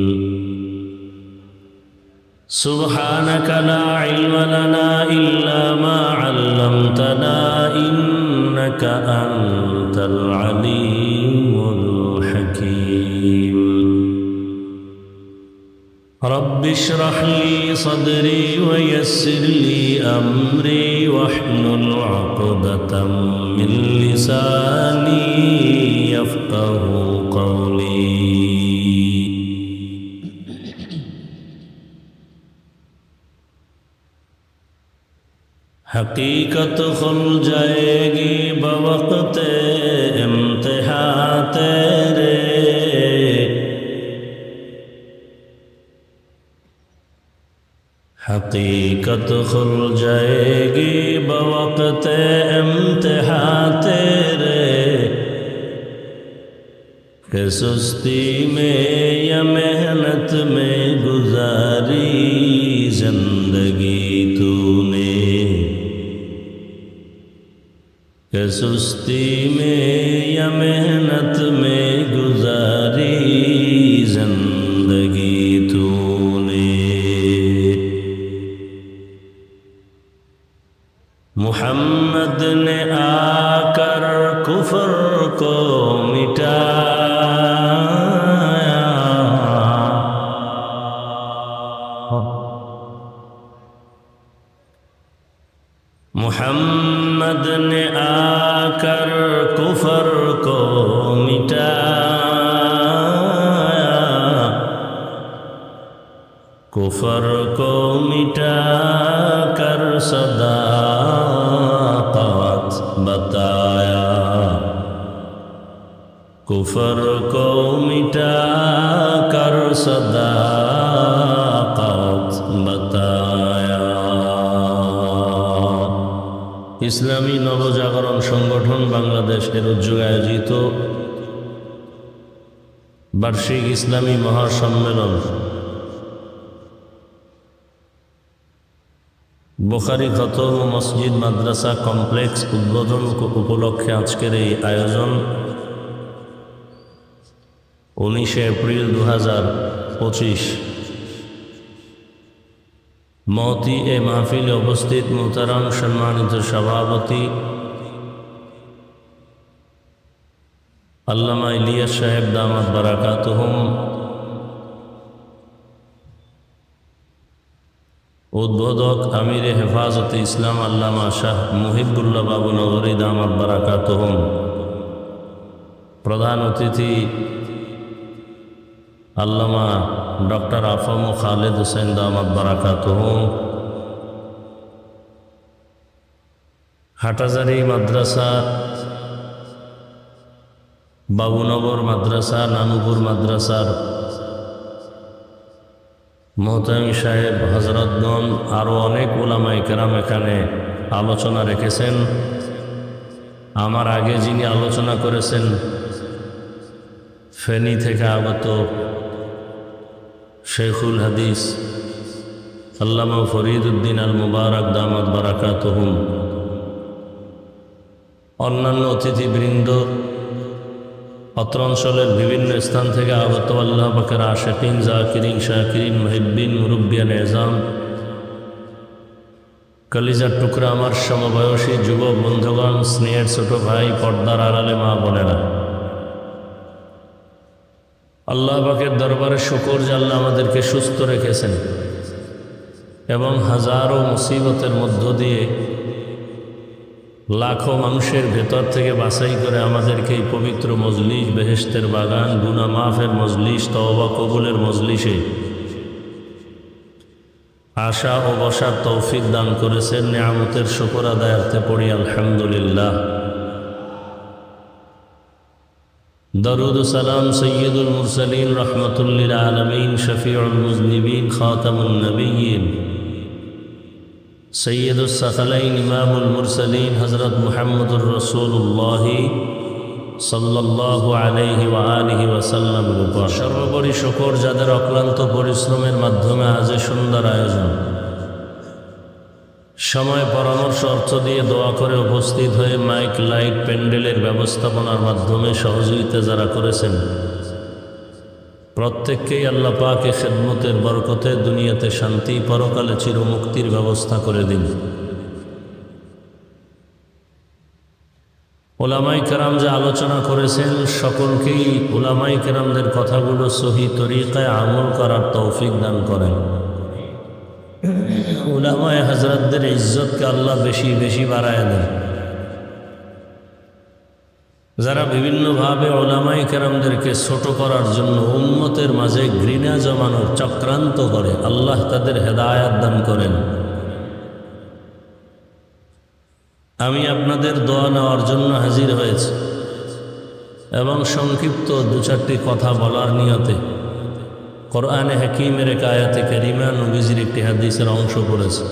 سبحانك لا علم لنا إلا ما علمتنا إنك أنت العليم الحكيم. رب اشرح لي صدري ويسر لي أمري واحلل عقدة من لساني يفقه قولي. حقیقت کھل جائے گی بوقت امتحان تیرے. حقیقت کھل جائے گی بوقت امتحان تیرے کہ سستی میں یا محنت میں گزاری زندگی تو نے، کہ سستی میں یا محنت میں گزاری زندگی تو نے۔ محمد نے آ کر کفر کو مٹایا، محمد نے آ کر کفر کو مٹایا، کفر کو مٹا کر صداقت بتایا، کفر کو مٹا کر صداقت بتایا۔ ইসলামী নবজাগরণ সংগঠন বাংলাদেশের উদ্যোগে আয়োজিত বার্ষিক ইসলামী মহাসম্মেলন বুখারী খতম মসজিদ মাদ্রাসা কমপ্লেক্স উদ্বোধন উপলক্ষে আজকের এই আয়োজন 19 এপ্রিল 2025। মহতি এ মাহফিলে উপস্থিত মোহতারাম সম্মানিত সভাপতি আল্লামা ইলিয়াস সাহেব দামাত বারাকাতুহুম, উদ্বোধক আমিরে হেফাজতে ইসলাম আল্লামা শাহ মুহিবুল্লাহ বাবু নগরী দামাত বারাকাতুহুম, প্রধান অতিথি আল্লামা ডক্টর আফম খালেদ হোসেন দামাত বারাকাতুহুম, হাটাজারি মাদ্রাসা, বাবুনগর মাদ্রাসা, নানুপুর মাদ্রাসার মোহতামিম সাহেব, হজরতগণ, আরও অনেক উলামায়ে কেরাম এখানে আলোচনা রেখেছেন। আমার আগে যিনি আলোচনা করেছেন ফেনী থেকে আগত শেখুল হাদিস আল্লামা ফরিদ উদ্দিন আল মুবারক দামাত বারাকাতুহুম, অন্যান্য অতিথিবৃন্দ, অত্র অঞ্চলের বিভিন্ন স্থান থেকে আগত আল্লাহ পাকের আশিকিন, জাকিরিন, শাকিরিন, মুহিব্বিন, মুরব্বিয়ান এজাম, কলিজার টুকরা আমার সমবয়সী যুবক বন্ধুগণ, স্নেহের ছোট ভাই, পর্দার আড়ালে মা বোনেরা, আল্লাহ পাকের দরবারে শুকর যে আল্লাহ আমাদেরকে সুস্থ রেখেছেন এবং হাজারো মুসিবতের মধ্য দিয়ে লাখো মানুষের ভেতর থেকে বাছাই করে আমাদেরকে এই পবিত্র মজলিস, বেহেশতের বাগান, গুনাহ মাফের মজলিস, তওবা কবুলের মজলিসে আশা ও বসার তৌফিক দান করেছেন। নিয়ামতের শুকর আদায়ার্থে পড়ি আলহামদুলিল্লাহ। দরুদ ও সালাম সৈয়দুল মুরসালিন, রহমাতুল লিল আলামিন, শফিউল মুজনিবিন, খাতামুন নবিয়্যিন, সৈয়দুস সাকালাইন, ইমামুল মুরসালিন, হযরত মুহাম্মদুর রাসূলুল্লাহ সাল্লাল্লাহু আলাইহি ওয়া আলিহি ওয়াসাল্লামের উপর সর্বোপরি শুকর যাদের অক্লান্ত পরিশ্রমের মাধ্যমে আজ সুন্দর আয়োজন, সময়, পরামর্শ, অর্থ দিয়ে দোয়া করে উপস্থিত হয়ে মাইক, লাইট, প্যান্ডেলের ব্যবস্থাপনার মাধ্যমে সহযোগিতা যারা করেছেন, প্রত্যেককেই আল্লাহ পাকে খেদমতের বরকতে দুনিয়াতে শান্তি, পরকালে চিরমুক্তির ব্যবস্থা করে দিন। উলামায়ে কেরাম যে আলোচনা করেছেন, সকলকেই উলামায়ে কেরামদের কথাগুলো সহি তরিকায় আমল করার তৌফিক দান করেন। উলামায়ে হযরতদের ইজ্জতকে আল্লাহ বেশি বেশি বাড়ায় দেন। যারা বিভিন্নভাবে উলামায়ে কেরামদেরকে ছোট করার জন্য উম্মতের মাঝে ঘৃণা জমানোর চক্রান্ত করে, আল্লাহ তাদের হেদায়েত দান করেন। আমি আপনাদের দোয়া নেওয়ার জন্য হাজির হয়েছি এবং সংক্ষিপ্ত দু চারটি কথা বলার নিয়তে কোরআনে হাকিমের এক আয়াতে কারিমা, নবীজির একটি হাদিসের অংশ পড়েছে।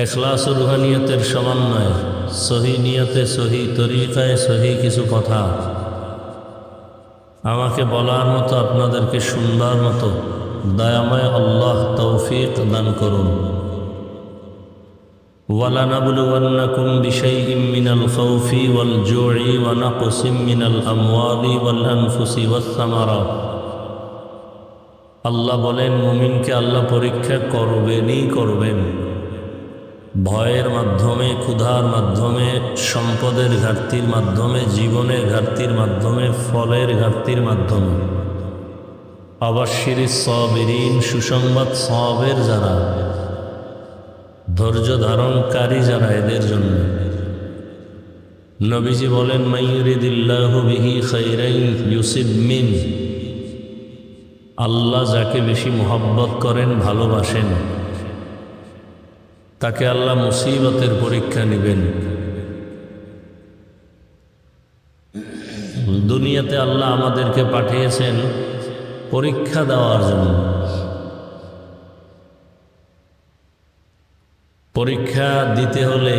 ইখলাস ও রুহানিয়তের সমন্বয়ে সহি নিয়তে, সহি তরিকায়, সহি কিছু কথা আমাকে বলার মতো, আপনাদেরকে শুনবার মতো দয়াময় আল্লাহ তৌফিক দান করুন। وَلَنَبْلُوَنَّكُمْ بِشَيْءٍ مِّنَ الْخَوْفِ وَالْجُوعِ وَنَقْصٍ مِّنَ الْأَمْوَالِ وَالْأَنفُسِ وَالثَّمَرَاتِ। আল্লাহ বলেন, মুমিনকে আল্লাহ পরীক্ষা করবেনই করবেন। ভয়ের মাধ্যমে, ক্ষুধার মাধ্যমে, সম্পদের ঘাটতির মাধ্যমে, জীবনের ঘাটতির মাধ্যমে, ফলের ঘাটতির মাধ্যমে। অবাশশিরিস সাবিরিন, সুসংবাদ সবের যারা, ধৈর্য ধারণকারী যারা, এদের জন্য। নবীজি বলেন, মাইয়ুরিদিল্লাহু বিহি খাইরান ইউসিব মিন। আল্লাহ যাকে বেশি মহব্বত করেন, ভালোবাসেন, তাকে আল্লাহ মুসিবতের পরীক্ষা নেবেন। দুনিয়াতে আল্লাহ আমাদেরকে পাঠিয়েছেন পরীক্ষা দেওয়ার জন্য। পরীক্ষা দিতে হলে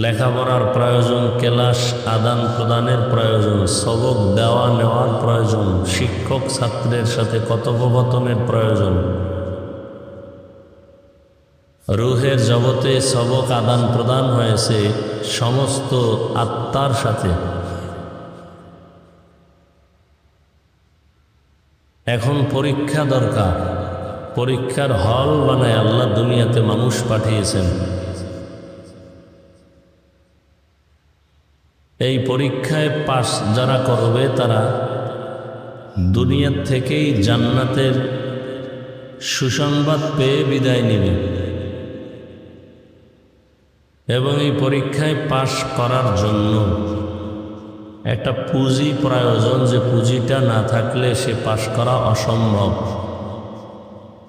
লেখাপড়ার প্রয়োজন, ক্লাস আদান প্রদানের প্রয়োজন, সবক দেওয়া নেওয়ার প্রয়োজন, শিক্ষক ছাত্রের সাথে কথোপকথনের প্রয়োজন। রুহের জগতে সবক আদান প্রদান হয়েছে সমস্ত আত্মার সাথে। এখন পরীক্ষা দরকার। পরীক্ষার হল বানায় আল্লাহ দুনিয়াতে মানুষ পাঠিয়েছেন। এই পরীক্ষায় পাস যারা করবে, তারা দুনিয়ার থেকেই জান্নাতের সুসংবাদ পেয়ে বিদায় নেবে। এবং এই পরীক্ষায় পাস করার জন্য একটা পুঁজি প্রয়োজন, যে পুঁজিটা না থাকলে সে পাস করা অসম্ভব।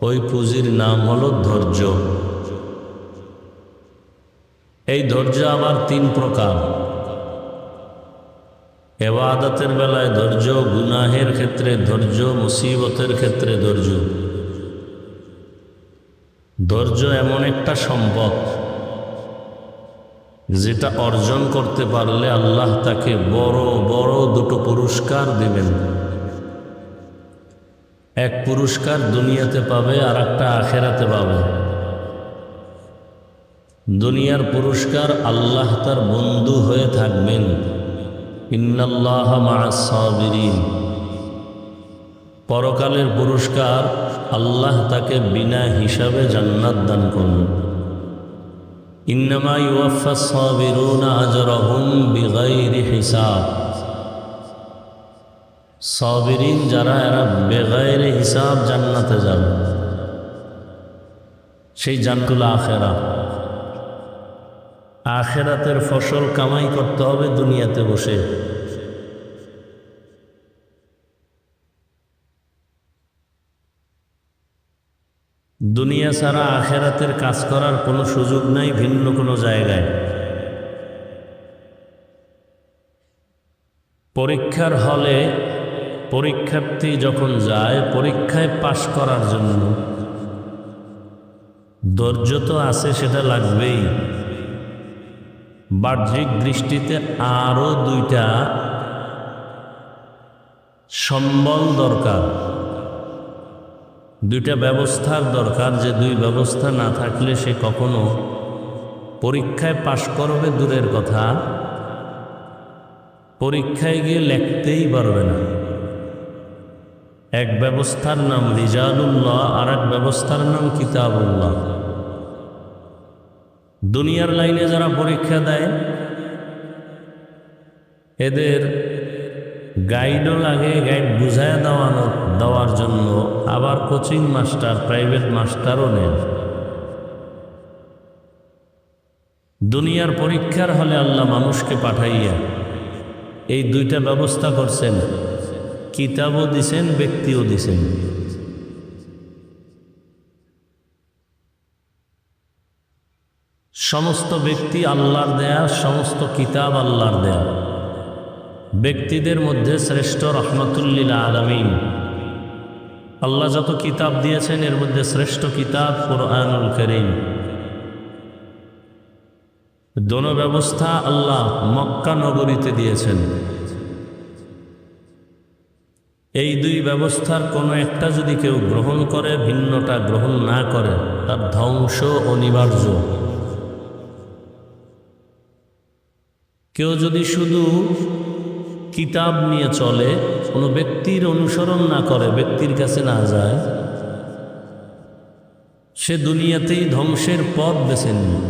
ওই পুঁজির নাম হলো ধৈর্য। এই ধৈর্য আবার 3 প্রকার। ইবাদতের বেলায় ধৈর্য, গুনাহের ক্ষেত্রে ধৈর্য, মুসিবতের ক্ষেত্রে ধৈর্য। ধৈর্য এমন একটা সম্পদ যেটা অর্জন করতে পারলে আল্লাহ তাকে বড় বড় 2টো পুরস্কার দিবেন। এক পুরস্কার দুনিয়াতে পাবে, আর একটা আখেরাতে পাবে। দুনিয়ার পুরস্কার, আল্লাহ তার বন্ধু হয়ে থাকবেন। ইন্নাল্লাহা মা'আস সাবিরিন। পরকালের পুরস্কার, আল্লাহ তাকে বিনা হিসাবে জান্নাত দান করবেন। ইন্নামা ইউওয়াফাস সাবিরুনা আজরাহুম বিগাইরি হিসাব। সাবিরিন যারা, এরা বেগাইরে হিসাব জান্নাতে যাবে। সেই জান্নাতুল আখেরা। আখেরাতের ফসল কামাই করতে হবে দুনিয়াতে বসে। দুনিয়া ছাড়া আখেরাতের কাজ করার কোনো সুযোগ নাই ভিন্ন কোনো জায়গায়। পরীক্ষার হলে পরীক্ষার্থী যখন যায়, পরীক্ষায় পাশ করার জন্য ধৈর্য তো আছে, সেটা লাগবেই। বাহ্যিক দৃষ্টিতে আরো 2টা সম্বল দরকার, 2টা ব্যবস্থার দরকার। যে 2 ব্যবস্থা না থাকলে সে কখনো পরীক্ষায় পাশ করবে দূরের কথা, পরীক্ষায় গিয়ে লিখতেই পারবে না। এক ব্যবস্থার নাম রিজালুল্লাহ, আর এক ব্যবস্থার নাম কিতাবুল্লাহ। দুনিয়ার লাইনে যারা পরীক্ষা দেয়, এদের গাইডও লাগে, গাইড বুঝায় দেওয়ার জন্য। আবার কোচিং মাস্টার, প্রাইভেট মাস্টারও নেন। দুনিয়ার পরীক্ষার হলে আল্লাহ মানুষকে পাঠাইয়া এই 2টা ব্যবস্থা করছেন। কিতাবও দিছেন, ব্যক্তিও দিছেন। সমস্ত ব্যক্তি আল্লাহর দেয়া, সমস্ত কিতাব আল্লাহর দেয়া। ব্যক্তিদের মধ্যে শ্রেষ্ঠ রহমতুল্লিল আলামিন। আল্লাহ যত কিতাব দিয়েছেন, এর মধ্যে শ্রেষ্ঠ কিতাব কুরআনুল কারীম। দোনো ব্যবস্থা আল্লাহ মক্কা নগরীতে দিয়েছেন। এই দুই ব্যবস্থার কোনো একটা যদি কেউ গ্রহণ করে, ভিন্নটা গ্রহণ না করে, তার ধ্বংস অনিবার্য। কেউ যদি শুধু কিতাব নিয়ে চলে, কোনো ব্যক্তির অনুসরণ না করে, ব্যক্তির কাছে না যায়, সে দুনিয়াতেই ধ্বংসের পথ বেছে নেয়।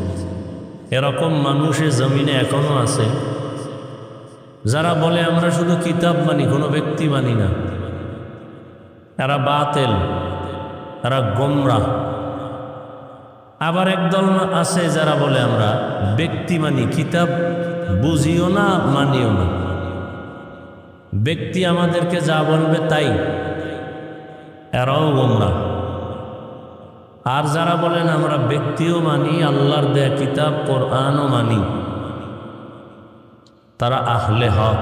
এরকম মানুষের জমিনে এখনো আছে যারা বলে আমরা শুধু কিতাব মানি, কোনো ব্যক্তি মানি না। এরা বাতেল, এরা গোমরাহ। আবার একদল আছে যারা বলে আমরা ব্যক্তি মানি, কিতাব বুঝিও না, মানিও না, ব্যক্তি আমাদেরকে যা বলবে তাই। এরাও গোমরাহ। আর যারা বলেন আমরা ব্যক্তিও মানি, আল্লাহর দেয়া কিতাব কোরআনও মানি, তারা আহলে হক।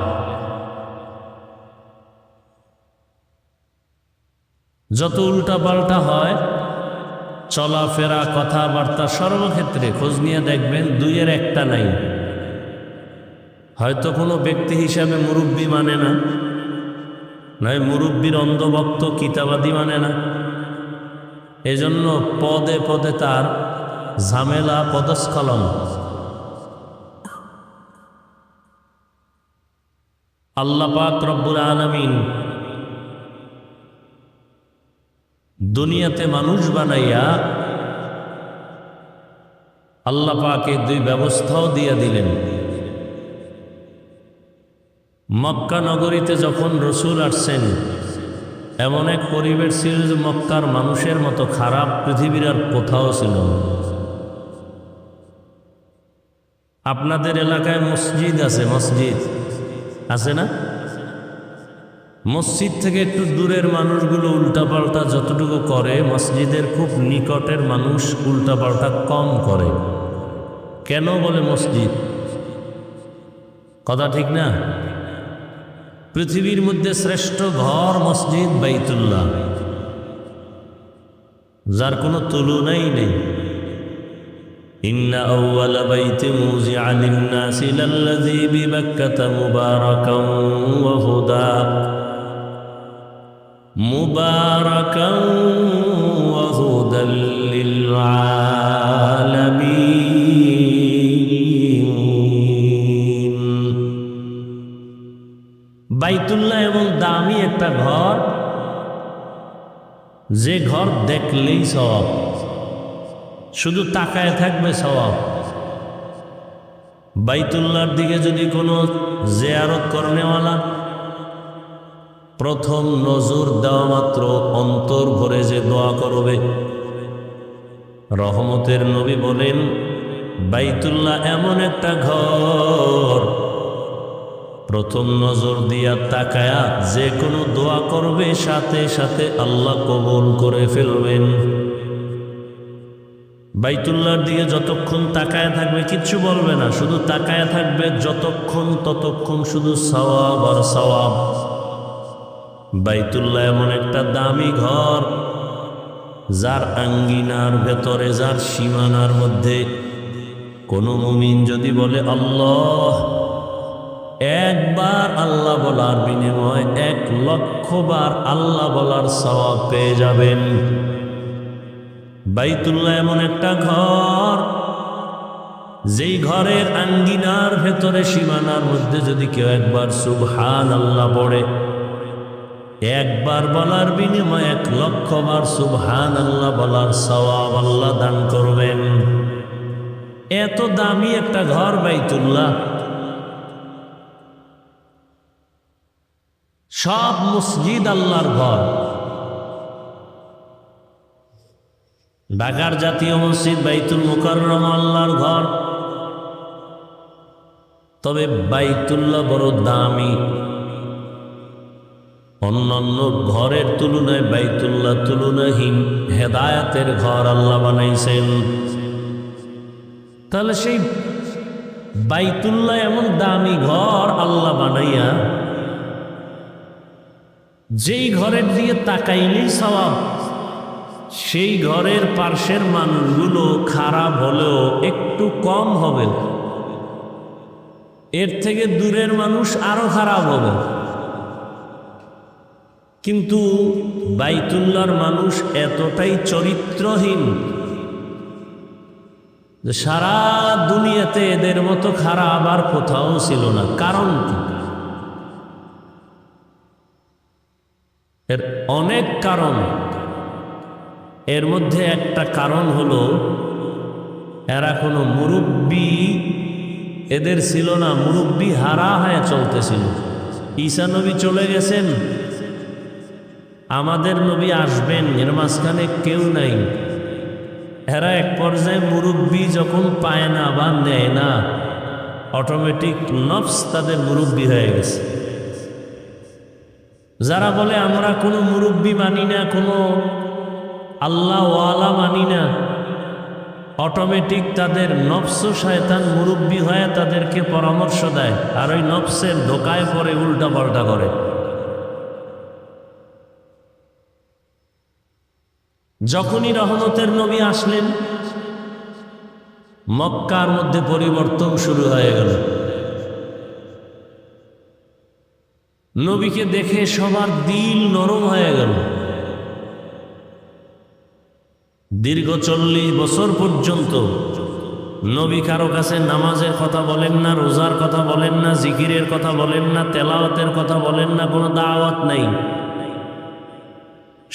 যত উল্টা পাল্টা হয় চলাফেরা, কথাবার্তা, সর্বক্ষেত্রে খোঁজ নিয়ে দেখবেন দুইয়ের একটা নাই। হয়তো কোনো ব্যক্তি হিসাবে মুরব্বী মানে না, নয় মুরব্বীর অন্ধভক্ত কিতাবাদি মানে না। এজন্য পদে পদে তার ঝামেলা, পদস্খলন। আল্লাহ পাক রব্বুল আলামিন দুনিয়াতে মানুষ বানাইয়া আল্লাহ পাকে দুই ব্যবস্থাও দিয়ে দিলেন। মক্কা নগরীতে যখন রসুল আসছেন, এমন এক পরিবেশ ছিল যে মক্কার মানুষের মতো খারাপ পৃথিবীর আর কোথাও ছিল না। আপনাদের এলাকায় মসজিদ আছে, মসজিদ আছে না? মসজিদ থেকে একটু দূরের মানুষগুলো উল্টাপাল্টা যতটুকু করে, মসজিদের খুব নিকটের মানুষ উল্টাপাল্টা কম করে। কেন বলে মসজিদ? কথা ঠিক না? পৃথিবীর মধ্যে শ্রেষ্ঠ ঘর মসজিদ বাইতুল্লাহ, যার কোনো তুলনাই নেই। ইন্না আউওয়ালা বাইতিন মুযিআ লিন-নাসি লাল্লাযী বিবাক্কাতা মুবারাকান ওয়া হুদা, মুবারাকান ওয়া হুদাল লিল আলামিন। বাইতুল্লাহ এমন দামি একটা ঘর, যে ঘর দেখলেই সওয়াব, শুধু তাকায় থাকবে সওয়াব। বাইতুল্লাহর দিকে যদি কোনো জিয়ারত করনেওয়ালা প্রথম নজর দেওয়া মাত্র অন্তর ভরে যে দোয়া করবে, রহমতের নবী বলেন বাইতুল্লাহ এমন একটা ঘর, প্রথম নজর দিয়া তাকায়া যে কোনো দোয়া করবে সাথে সাথে আল্লাহ কবুল করে ফেলবেন। বাইতুল্লাহর দিকে যতক্ষণ তাকায়া থাকবে কিচ্ছু বলবে না, শুধু তাকায়া থাকবে যতক্ষণ ততক্ষণ শুধু সওয়াব আর সওয়াব। বাইতুল্লাহ এমন একটা দামি ঘর, যার আঙ্গিনার ভেতরে, যার সীমানার মধ্যে কোনো মুমিন যদি বলে আল্লাহ, একবার আল্লাহ বলার বিনিময়ে 1,00,000 বার আল্লাহ বলার সওয়াব পেয়ে যাবেন। বাইতুল্লাহ এমন একটা ঘর, যেই ঘরের আঙ্গিনার ভেতরে, সীমানার মধ্যে যদি কেউ একবার সুবহানাল্লাহ পড়ে, একবার বলার বিনিময়ে 1,00,000 বার সুবহানাল্লাহ বলার সওয়াব আল্লাহ দান করবেন। এত দামি একটা ঘর বাইতুল্লাহ। সব মসজিদ আল্লাহর ঘর। ঢাকার জাতীয় মসজিদ বাইতুল মুকাররম আল্লাহর ঘর, তবে বাইতুল্লাহ বড় দামি। অন্যান্য ঘরের তুলনায় বাইতুল্লাহ তুলনাহীন হেদায়েতের ঘর আল্লাহ বানাইছেন। তাহলে সেই বাইতুল্লাহ এমন দামি ঘর আল্লাহ বানাইয়া, যেই ঘরের দিকে তাকাইলেই সওয়াব, সেই ঘরের পার্শ্বের মানুষগুলো খারাপ হলেও একটু কম হবে, এর থেকে দূরের মানুষ আরো খারাপ হবে। কিন্তু বাইতুল্লাহর মানুষ এতটাই চরিত্রহীন যে সারা দুনিয়াতে এদের মতো খারাপ আর কোথাও ছিল না। কারণ কি? এর অনেক কারণ। এর মধ্যে একটা কারণ হলো এরা কোনো মুরব্বী এদের ছিল না, মুরব্বী হারা হয়ে চলতেছিল। ঈসা নবী চলে গেছেন, আমাদের নবী আসবেন, এর মাঝখানে কেউ নাই। এরা এক পর্যায়ে মুরব্বী যখন পায় না বা নেয় না, অটোমেটিক নফস তাদের মুরব্বী হয়ে গেছে। যারা বলে আমরা কোনো মুরব্বী মানি না, কোনো আল্লাহ ওয়ালা মানি না, অটোমেটিক তাদের নফস শয়তান মুরব্বী হয়ে তাদেরকে পরামর্শ দেয়, আর ওই নফসের ধোকায় পরে উল্টা পাল্টা করে। যখনই রহমতের নবী আসলেন, মক্কার মধ্যে পরিবর্তন শুরু হয়ে গেল। নবীকে দেখে সবার দিল নরম হয়ে গেল। দীর্ঘ 40 বছর পর্যন্ত নবী কারো কাছে নামাজের কথা বলেন না, রোজার কথা বলেন না, জিকিরের কথা বলেন না, তেলাওয়াতের কথা বলেন না, কোনো দাওয়াত নাই।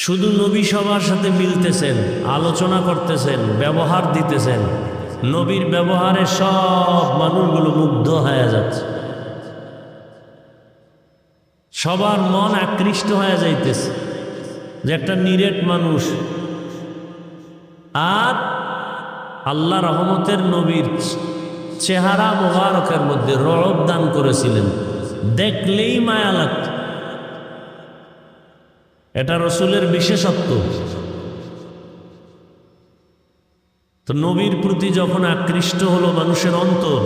শুধু নবী সবার সাথে মিলতেছেন, আলোচনা করতেছেন, ব্যবহার দিতেছেন। নবীর ব্যবহারে সব মানুষগুলো মুগ্ধ হয়ে যাচ্ছে, সবার মন আকৃষ্ট হয়ে যাইতেছে যে একটা নিরেট মানুষ। আর আল্লাহ রহমতের নবীর চেহারা মোবারকের মধ্যে রওব দান করেছিলেন, দেখলেই মায়া লাগত। এটা রসুলের বিশেষত্ব। তো নবীর প্রতি যখন আকৃষ্ট হলো মানুষের অন্তর,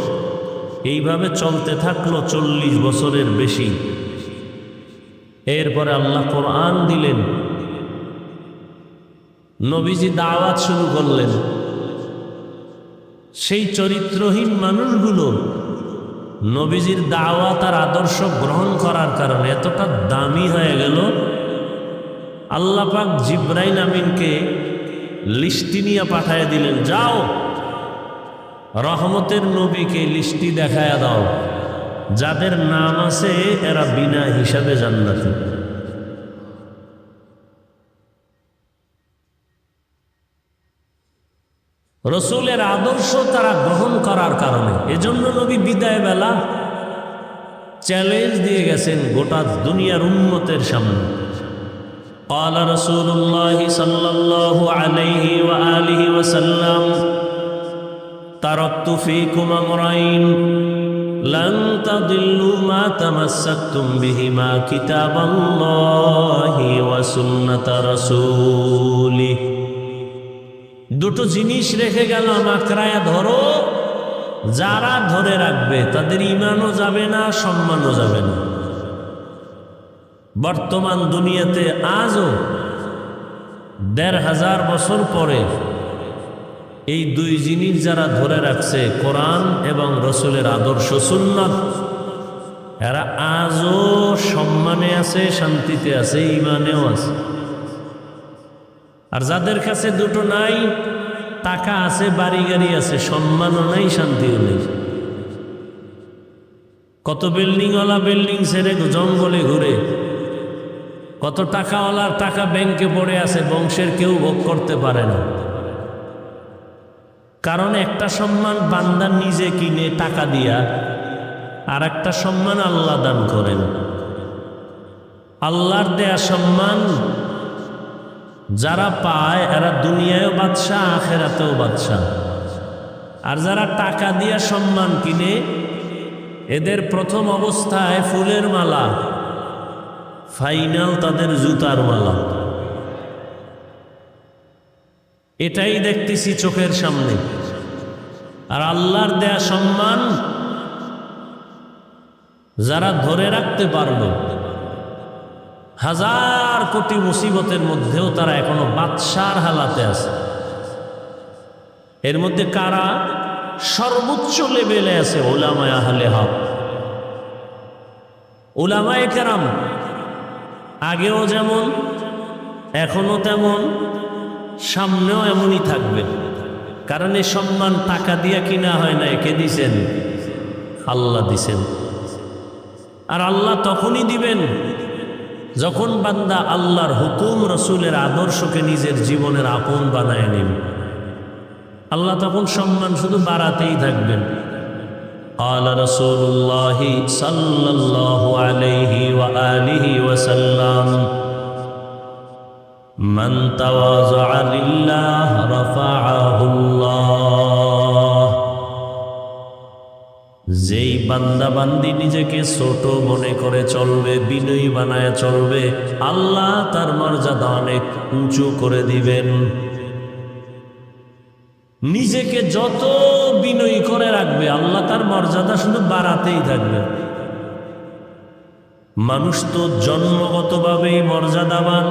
এইভাবে চলতে থাকলো 40 বছরের বেশি। এরপরে আল্লাহ কোরআন দিলেন, নবীজি দাওয়াত শুরু করলেন। সেই চরিত্রহীন মানুষগুলো নবীজির দাওয়াত আর আদর্শ গ্রহণ করার কারণে এতটা দামি হয়ে গেল, আল্লাহ পাক জিব্রাইল আমিনকে লিস্টি নিয়ে পাঠায় দিলেন, যাও রহমতের নবীকে লিস্টি দেখায়া দাও, যাদের নাম আছে এরা বিনা হিসাবে জান্নাতি। রসুলের আদর্শ তারা গ্রহণ করার কারণে। এজন্য নবী বিদায় বেলা চ্যালেঞ্জ দিয়ে গেছেন গোটা দুনিয়ার উম্মতের সামনে। قال رسول الله صلى الله عليه وآله وسلم تركت فيكم أمرين لن تضلوا ما تمسكتم بهما كتاب الله وسنة رسوله। দুটো জিনিস রেখে গেলাম, আঁকড়ায়া ধরো, যারা ধরে রাখবে তাদের ঈমানও যাবে না, সম্মানও যাবে না। বর্তমান দুনিয়াতে আজও 1500 বছর পরে এই দুই জিনিস যারা ধরে রাখছে, কোরআন এবং রসুলের আদর্শ সুন্নাত, এরা আজও সম্মানে আছে, শান্তিতে আছে, ঈমানেও আছে। আর যাদের কাছে দুটো নাই, টাকা আছে, বাড়ি গাড়ি আছে, সম্মানও নাই, শান্তিও নেই। কত বিল্ডিংওয়ালা বিল্ডিং ছেড়ে জঙ্গলে ঘুরে, কত টাকাওয়ালার টাকা ব্যাংকে পড়ে আছে, বংশের কেউ ভোগ করতে পারে না। কারণ একটা সম্মান বান্দা নিজে কিনে টাকা দিয়া, আর একটা সম্মান আল্লাহ দান করেন। আল্লাহর দেয়া সম্মান যারা পায় এরা দুনিয়ায়ও বাদশাহ, আখেরাতেও বাদশাহ। আর যারা টাকা দিয়া সম্মান কিনে, এদের প্রথম অবস্থায় ফুলের মালা, ফাইনাল তাদের জুতার মালা। এটাই দেখতেছি চোখের সামনে। আর আল্লাহর দেয়া সম্মান যারা ধরে রাখতে পারল, 1000 কোটি মুসিবতের মধ্যেও তারা এখনো বাদশার হালাতে আছে। এর মধ্যে কারা সর্বোচ্চ লেভেলে আছে? উলামায়ে আহলে হক, উলামায়ে কেরাম। আগেও যেমন, এখনো তেমন, সামনেও এমনই থাকবে। কারণ এই সম্মান টাকা দিয়া কিনা হয় না, কে দিছেন? আল্লাহ দিছেন। আর আল্লাহ তখনই দিবেন যখন বান্দা আল্লাহর হুকুম রসুলের আদর্শকে নিজের জীবনের আপন বানায় নেবে। আল্লাহ তখন সম্মান শুধু বাড়াতেই থাকবেন। قال رسول الله صلى الله عليه وآله وسلم من تواضع لله رفعه الله। যেই বান্দা বান্দি নিজেকে ছোট মনে করে চলবে, বিনয়ী বানায় চলবে, আল্লাহ তার মর্যাদা অনেক উঁচু করে দিবেন। নিজেকে যত বিনয়ী করে রাখবে, আল্লাহ তার মর্যাদা শুধু বাড়াতেই থাকবে। মানুষ তো জন্মগতভাবেই মর্যাদাবান।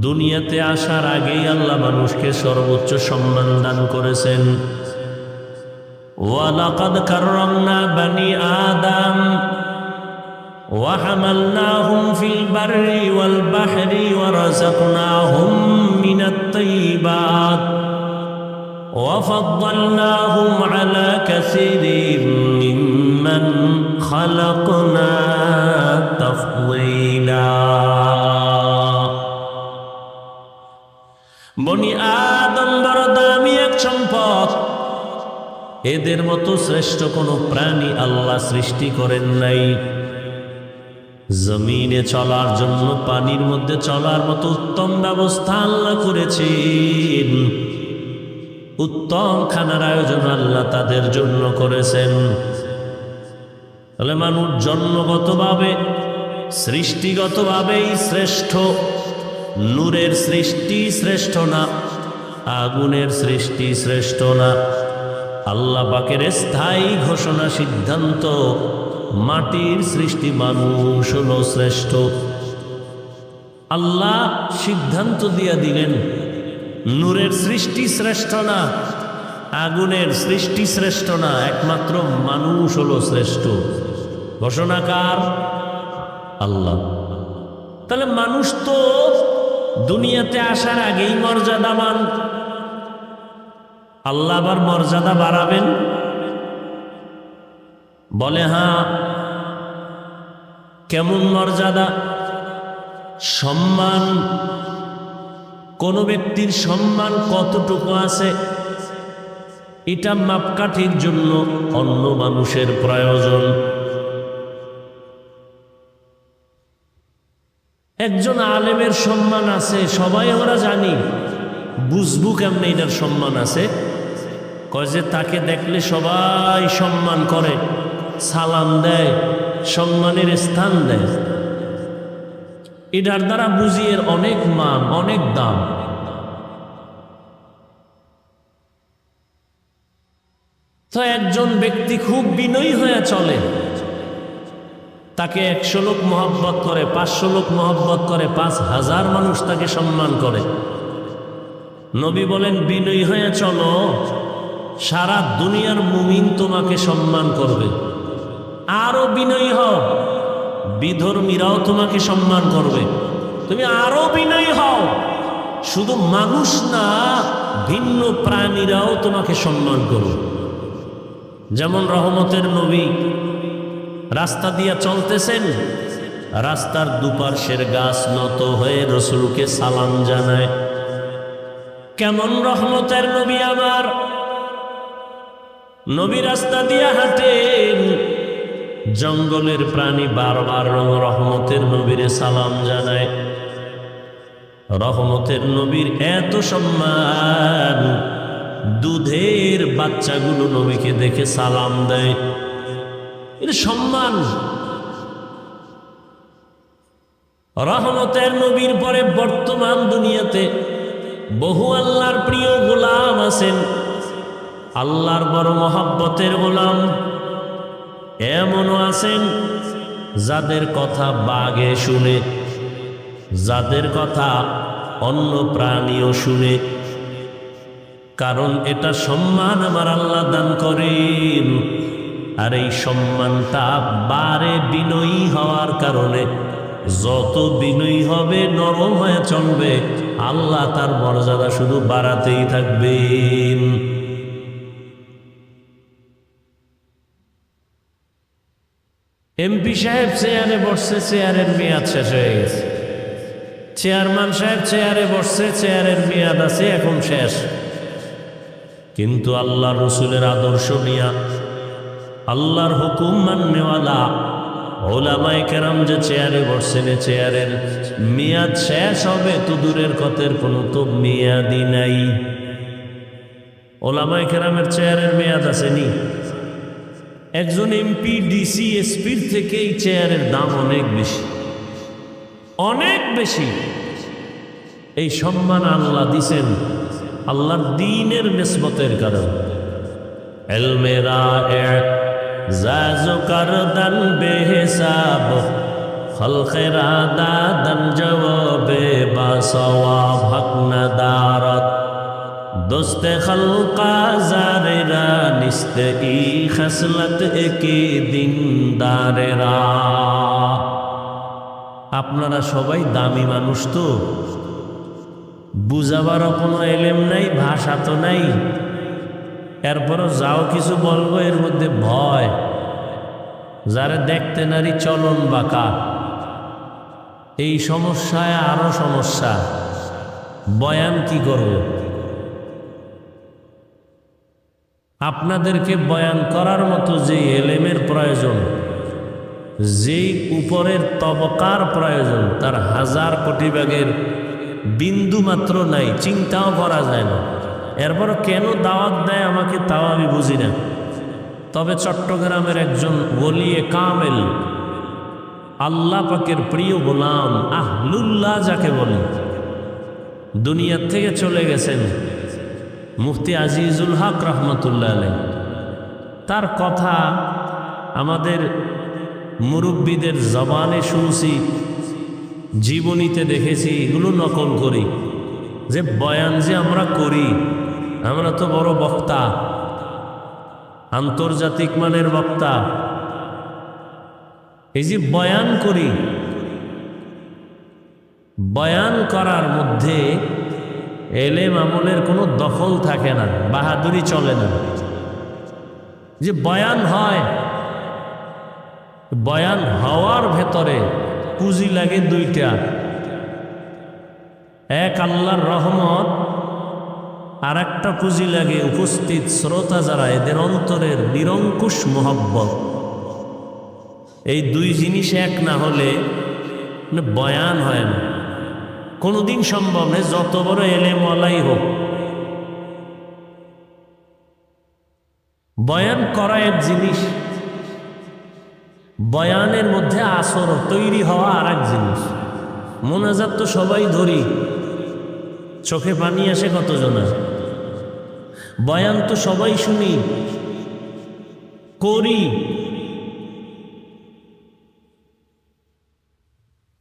দুনিয়াতে আসার আগেই আল্লাহ মানুষকে সর্বোচ্চ সম্মান দান করেছেন। ওয়ালাকাদ কাররামনা বানি আদম ওয়া হামালনাহুম ফিল বাররি ওয়াল বাহরি ওয়া রাযাকনাহুম মিনাত তাইয়্যিবাত ওয়া ফাদ্দালনাহুম আলা কাসীরিন মিম্মান খালাকনা তাফদীলা। বনি আদম বড় দামি এক সম্পদ। এদের মতো শ্রেষ্ঠ কোনো প্রাণী আল্লাহ সৃষ্টি করেন নাই। জমিনে চলার জন্য, পানির মধ্যে চলার মতো উত্তম ব্যবস্থা আল্লাহ করেছেন। উত্তম খানার আয়োজন আল্লাহ তাদের জন্য করেছেন। তাহলে মানুষ জন্মগতভাবে, সৃষ্টিগতভাবেই শ্রেষ্ঠ। নূরের সৃষ্টি শ্রেষ্ঠ না, আগুনের সৃষ্টি শ্রেষ্ঠ না। আল্লাহ পাকের স্থায়ী ঘোষণা, সিদ্ধান্ত, মাটির সৃষ্টি মানুষ হলো শ্রেষ্ঠ। আল্লাহ সিদ্ধান্ত দিয়া দিলেন নূরের সৃষ্টি শ্রেষ্ঠ না, আগুনের সৃষ্টি শ্রেষ্ঠ না, একমাত্র মানুষ হলো শ্রেষ্ঠ। ঘোষণাকার আল্লাহ। তাহলে মানুষ তো দুনিয়াতে আসার আগেই মর্যাদাবান। আল্লাহ আবার মর্যাদা বাড়াবেন বলে? হ্যাঁ। কেমন মর্যাদা? সম্মান। কোন ব্যক্তির সম্মান কতটুকু আছে, এটা মাপকাঠির জন্য অন্য মানুষের প্রয়োজন। একজন আলেমের সম্মান আছে, সবাই আমরা জানি। বুঝবো কেমনে এটার সম্মান আছে? কয় যে তাকে দেখলে সবাই সম্মান করে, সালাম দেয়, সম্মানের স্থান দেয়। এটার দ্বারা বুঝি এর অনেক মান, অনেক দাম। তো একজন ব্যক্তি খুব বিনয়ী হয়ে চলে, তাকে 100 লোক মহব্বত করে, 500 লোক মহব্বত করে, 5000 মানুষ তাকে সম্মান করে। নবী বলেন, বিনয়ী হয়ে চলো, সারা দুনিয়ার মুমিন তোমাকে সম্মান করবে। আরো বিনয়ী হও, বিধর্মীরাও তোমাকে সম্মান করবে। তুমি আরো বিনয়ী হও, শুধু মানুষ না, ভিন্ন প্রাণীরাও তোমাকে সম্মান করবে। যেমন রহমতের নবী রাস্তা দিয়া চলতেছেন, রাস্তার দুপার্শ্বের গাছ নত হয়ে রসুলকে সালাম জানায়। কেমন রহমতের নবী আমার! নবী রাস্তা দিয়া হাঁটেন, জঙ্গলের প্রাণী বারবার রহমতের নবীরে সালাম জানায়। রহমতের নবীর এত সম্মান, দুধের বাচ্চাগুলো নবীকে দেখে সালাম দেয়। এটা সম্মান। রহমতের নবীর পরে বর্তমান দুনিয়াতে বহু আল্লাহর প্রিয় গোলাম আছেন, আল্লাহর বড় মহব্বতের গোলাম। এমনও আছেন যাদের কথা বাঘে শুনে, যাদের কথা অন্য প্রাণীও শুনে। কারণ এটা সম্মান আমার আল্লাহ দান করেন। আর এই সম্মানটা বারে বিনয়ী হওয়ার কারণে, যত বিনয়ী হবে, নরম হয়ে চলবে, আল্লাহ তার মর্যাদা শুধু বাড়াতেই থাকবেন। এমপি সাহেব চেয়ারে বসছে, চেয়ারের মেয়াদ শেষ হয়ে গেছে। চেয়ারম্যান সাহেব চেয়ারে বসছে, চেয়ারের মেয়াদ আছে, এখন শেষ। কিন্তু আল্লাহ রসুলের আদর্শ নিয়া, আল্লাহর হুকুম মাননেওয়ালা ওলামায়ে কেরাম যে চেয়ারে বসছেন, চেয়ারের মেয়াদ শেষ হবে তো দূরের কথার কোনো তো মেয়াদই নাই। ওলামায়ে কেরামের চেয়ারের মেয়াদ আসেনি। একজন এমপি, ডিসি, এসপির থেকে এই চেয়ারের দাম অনেক বেশি, অনেক বেশি। এই সম্মান আল্লাহ দিছেন আল্লাহর দ্বীনের নিসবতের কারণে। এলমেরা জাজো করদান বেহিসাব, খলকেরা দাদান জওয়াবে বাসওয়াব, হক নদারত দোস্তে খলকা জারেরা, নিস্তে ই খসলত একি দিনদারেরা। আপনারা সবাই দামি মানুষ তো, বুঝাবারও কোনো এলেম নাই, ভাষা তো নাই, এরপরও যাও কিছু বলবো এর মধ্যে ভয়। যারা দেখতে নারী চলন বাঁকা, এই সমস্যায় আরো সমস্যা। বয়ান কি করব? আপনাদেরকে বয়ান করার মতো যে এলেমের প্রয়োজন, যেই উপরের তবকার প্রয়োজন, তার 1000 কোটি ভাগের বিন্দু মাত্র নাই, চিন্তাও করা যায় না। এরপর কেন দাওয়াত দেয় আমাকে, তাও আমি বুঝি না। তবে চট্টগ্রামের একজন ওলিয়ে কামেল, আল্লাহ পাকের প্রিয় গোলাম, আহলুল্লাহ যাকে বলে, দুনিয়ার থেকে চলে গেছেন মুফতি আজিজুল হক রহমতুল্লাহ আলাইহি। তার কথা আমাদের মুরব্বীদের জবানে শুনছি, জীবনীতে দেখেছি, এগুলো নকল করি। যে বয়ান যে আমরা করি, আমরা তো বড় বক্তা, আন্তর্জাতিক মানের বক্তা। এই যে বয়ান করি, বয়ান করার মধ্যে এলেম আমলের কোনো দখল থাকে না, বাহাদুরি চলে না। যে বয়ান হয়, বয়ান হওয়ার ভেতরে পুঁজি লাগে দুইটা। এক আল্লাহর রহমত, আর একটা পুঁজি লাগে উপস্থিত শ্রোতা যারা, এদের অন্তরের নিরঙ্কুশ মোহব্বত। এই দুই জিনিস এক না হলে বয়ান হয় না, কোনোদিন সম্ভব নয়, যত বড় এলেমওয়ালাই হোক। বয়ান করা এক জিনিস, বয়ানের মধ্যে আসর তৈরি হওয়া আর এক জিনিস। মোনাজাত তো সবাই ধরি, চোখে পানি আসে কতজনা। বয়ান তো সবাই শুনি, করি।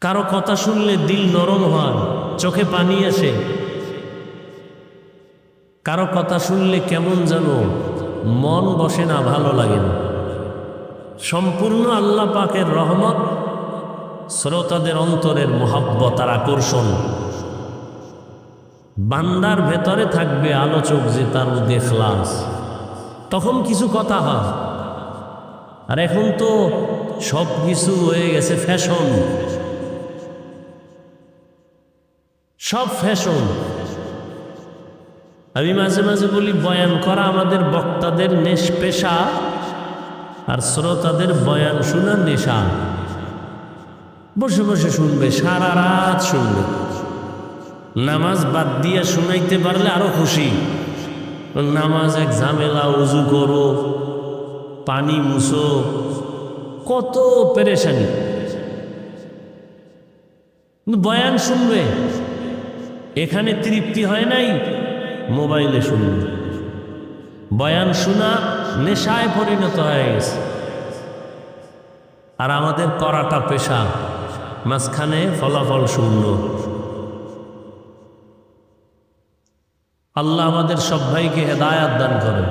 কারো কথা শুনলে দিল নরম হয়, চোখে পানি আসে। কারো কথা শুনলে কেমন যেন মন বসে না, ভালো লাগে না। সম্পূর্ণ আল্লাহ পাকের রহমত, শ্রোতাদের অন্তরের মোহাব্বত আর আকর্ষণ। বান্দার ভেতরে থাকবে আলোচক যে, তার মধ্যে ইখলাস, তখন কিছু কথা হয়। আর এখন তো সব কিছু হয়ে গেছে ফ্যাশন, সব ফ্যাশন। আমি মাঝে মাঝে বলি, বয়ান করা আমাদের বক্তাদের পেশা, আর শ্রোতাদের বয়ান শোনা নেশা। বসে বসে শুনবে, সারা রাত শুনবে। নামাজ বাদ দিয়ে শুনাইতে পারলে আরো খুশি। নামাজ এক ঝামেলা, উজু করো, পানি মুছো, কত পেরেশানি। বয়ান শুনবে, এখানে তৃপ্তি হয় নাই, মোবাইলে শুনবে। বয়ান শোনা নেশায় পরিণত হয়ে গেছে। আর আমাদের করাটা পেশা, মাঝখানে ফলাফল শূন্য। আল্লাহ আমাদের সব ভাইকে হেদায়াত দান করেন।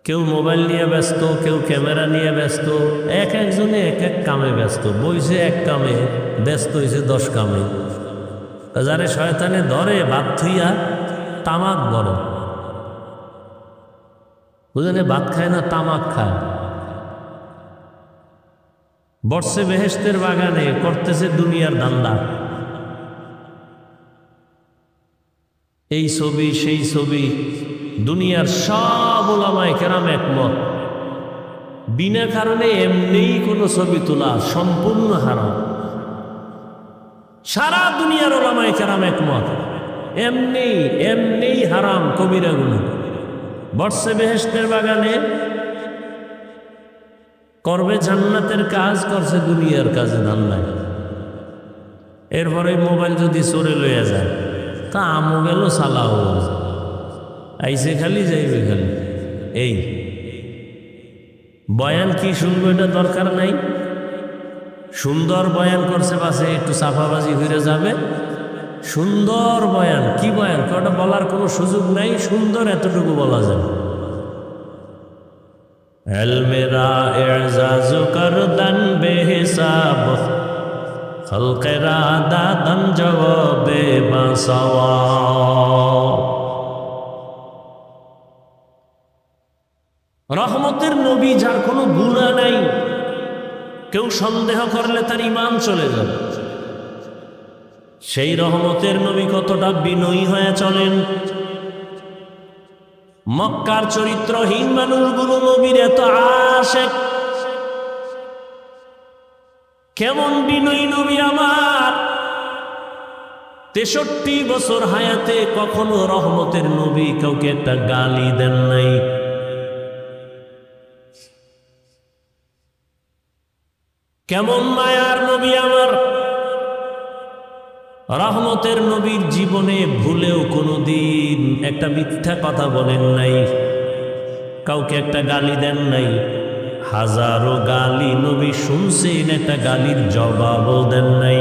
কেউ মোবাইল নিয়ে ব্যস্ত, কেউ ক্যামেরা নিয়ে ব্যস্ত, একজনে এক এক কামে ব্যস্ত। বইছে এক কামে, ব্যস্ত হয়েছে 10 কামে। যারে শয়তানে ধরে ভাত থুইয়া তামাক বড়, বুঝলেন? ভাত খায় না, তামাক খায়। বর্ষে বেহেশতের বাগানে, করতেছে দুনিয়ার ধান্দা। এই ছবি সেই ছবি, দুনিয়ার সব উলামায়ে কেরাম একমত, বিনা কারণে এমনিই কোনো ছবি তোলা সম্পূর্ণ হারাম। সারা দুনিয়ার উলামায়ে কেরাম একমত, এমনি হারাম, কবিরা গুনাহ। বর্ষে বেহেশতের বাগানে করবে জান্নাতের কাজ, করছে দুনিয়ার কাজে ধান্দায়। এরপরে মোবাইল যদি চোরে লইয়া যায়, তা আমও গেল সালাও, আইসে খালি যাইবে খালি। এই বয়ান কি শুনবো এটা দরকার নাই। সুন্দর বয়ান করছে, পাশে একটু সাফাবাজি হয়ে যাবে। সুন্দর বয়ান, কি বয়ান ওটা বলার কোনো সুযোগ নাই, সুন্দর এতটুকু বলা যায়। এলমেরা এজাজু করদান বেহিসাব, খলকেরা দাদান জবাবে বাসাওয়া। রহমতের নবী, যার কোনো গুনাহ নাই, কেউ সন্দেহ করলে তার ঈমান চলে যাবে। সেই রহমতের নবী কতটা বিনয়ী হয়ে চলেন। মক্কার চরিত্রহীন মানুষগুলো নবীর এত আশেক। কেমন বিনয়ী নবী আমার! 63 বছর হায়াতে কখনো রহমতের নবী কাউকে একটা গালি দেন নাই। কেমন মায়ার নবী আমার! রহমতের নবীর জীবনে ভুলেও কোনোদিন একটা মিথ্যা কথা বলেন নাই, কাউকে একটা গালি দেন নাই। হাজারো গালি নবী শুনছেন, একটা গালির জবাবও দেন নাই।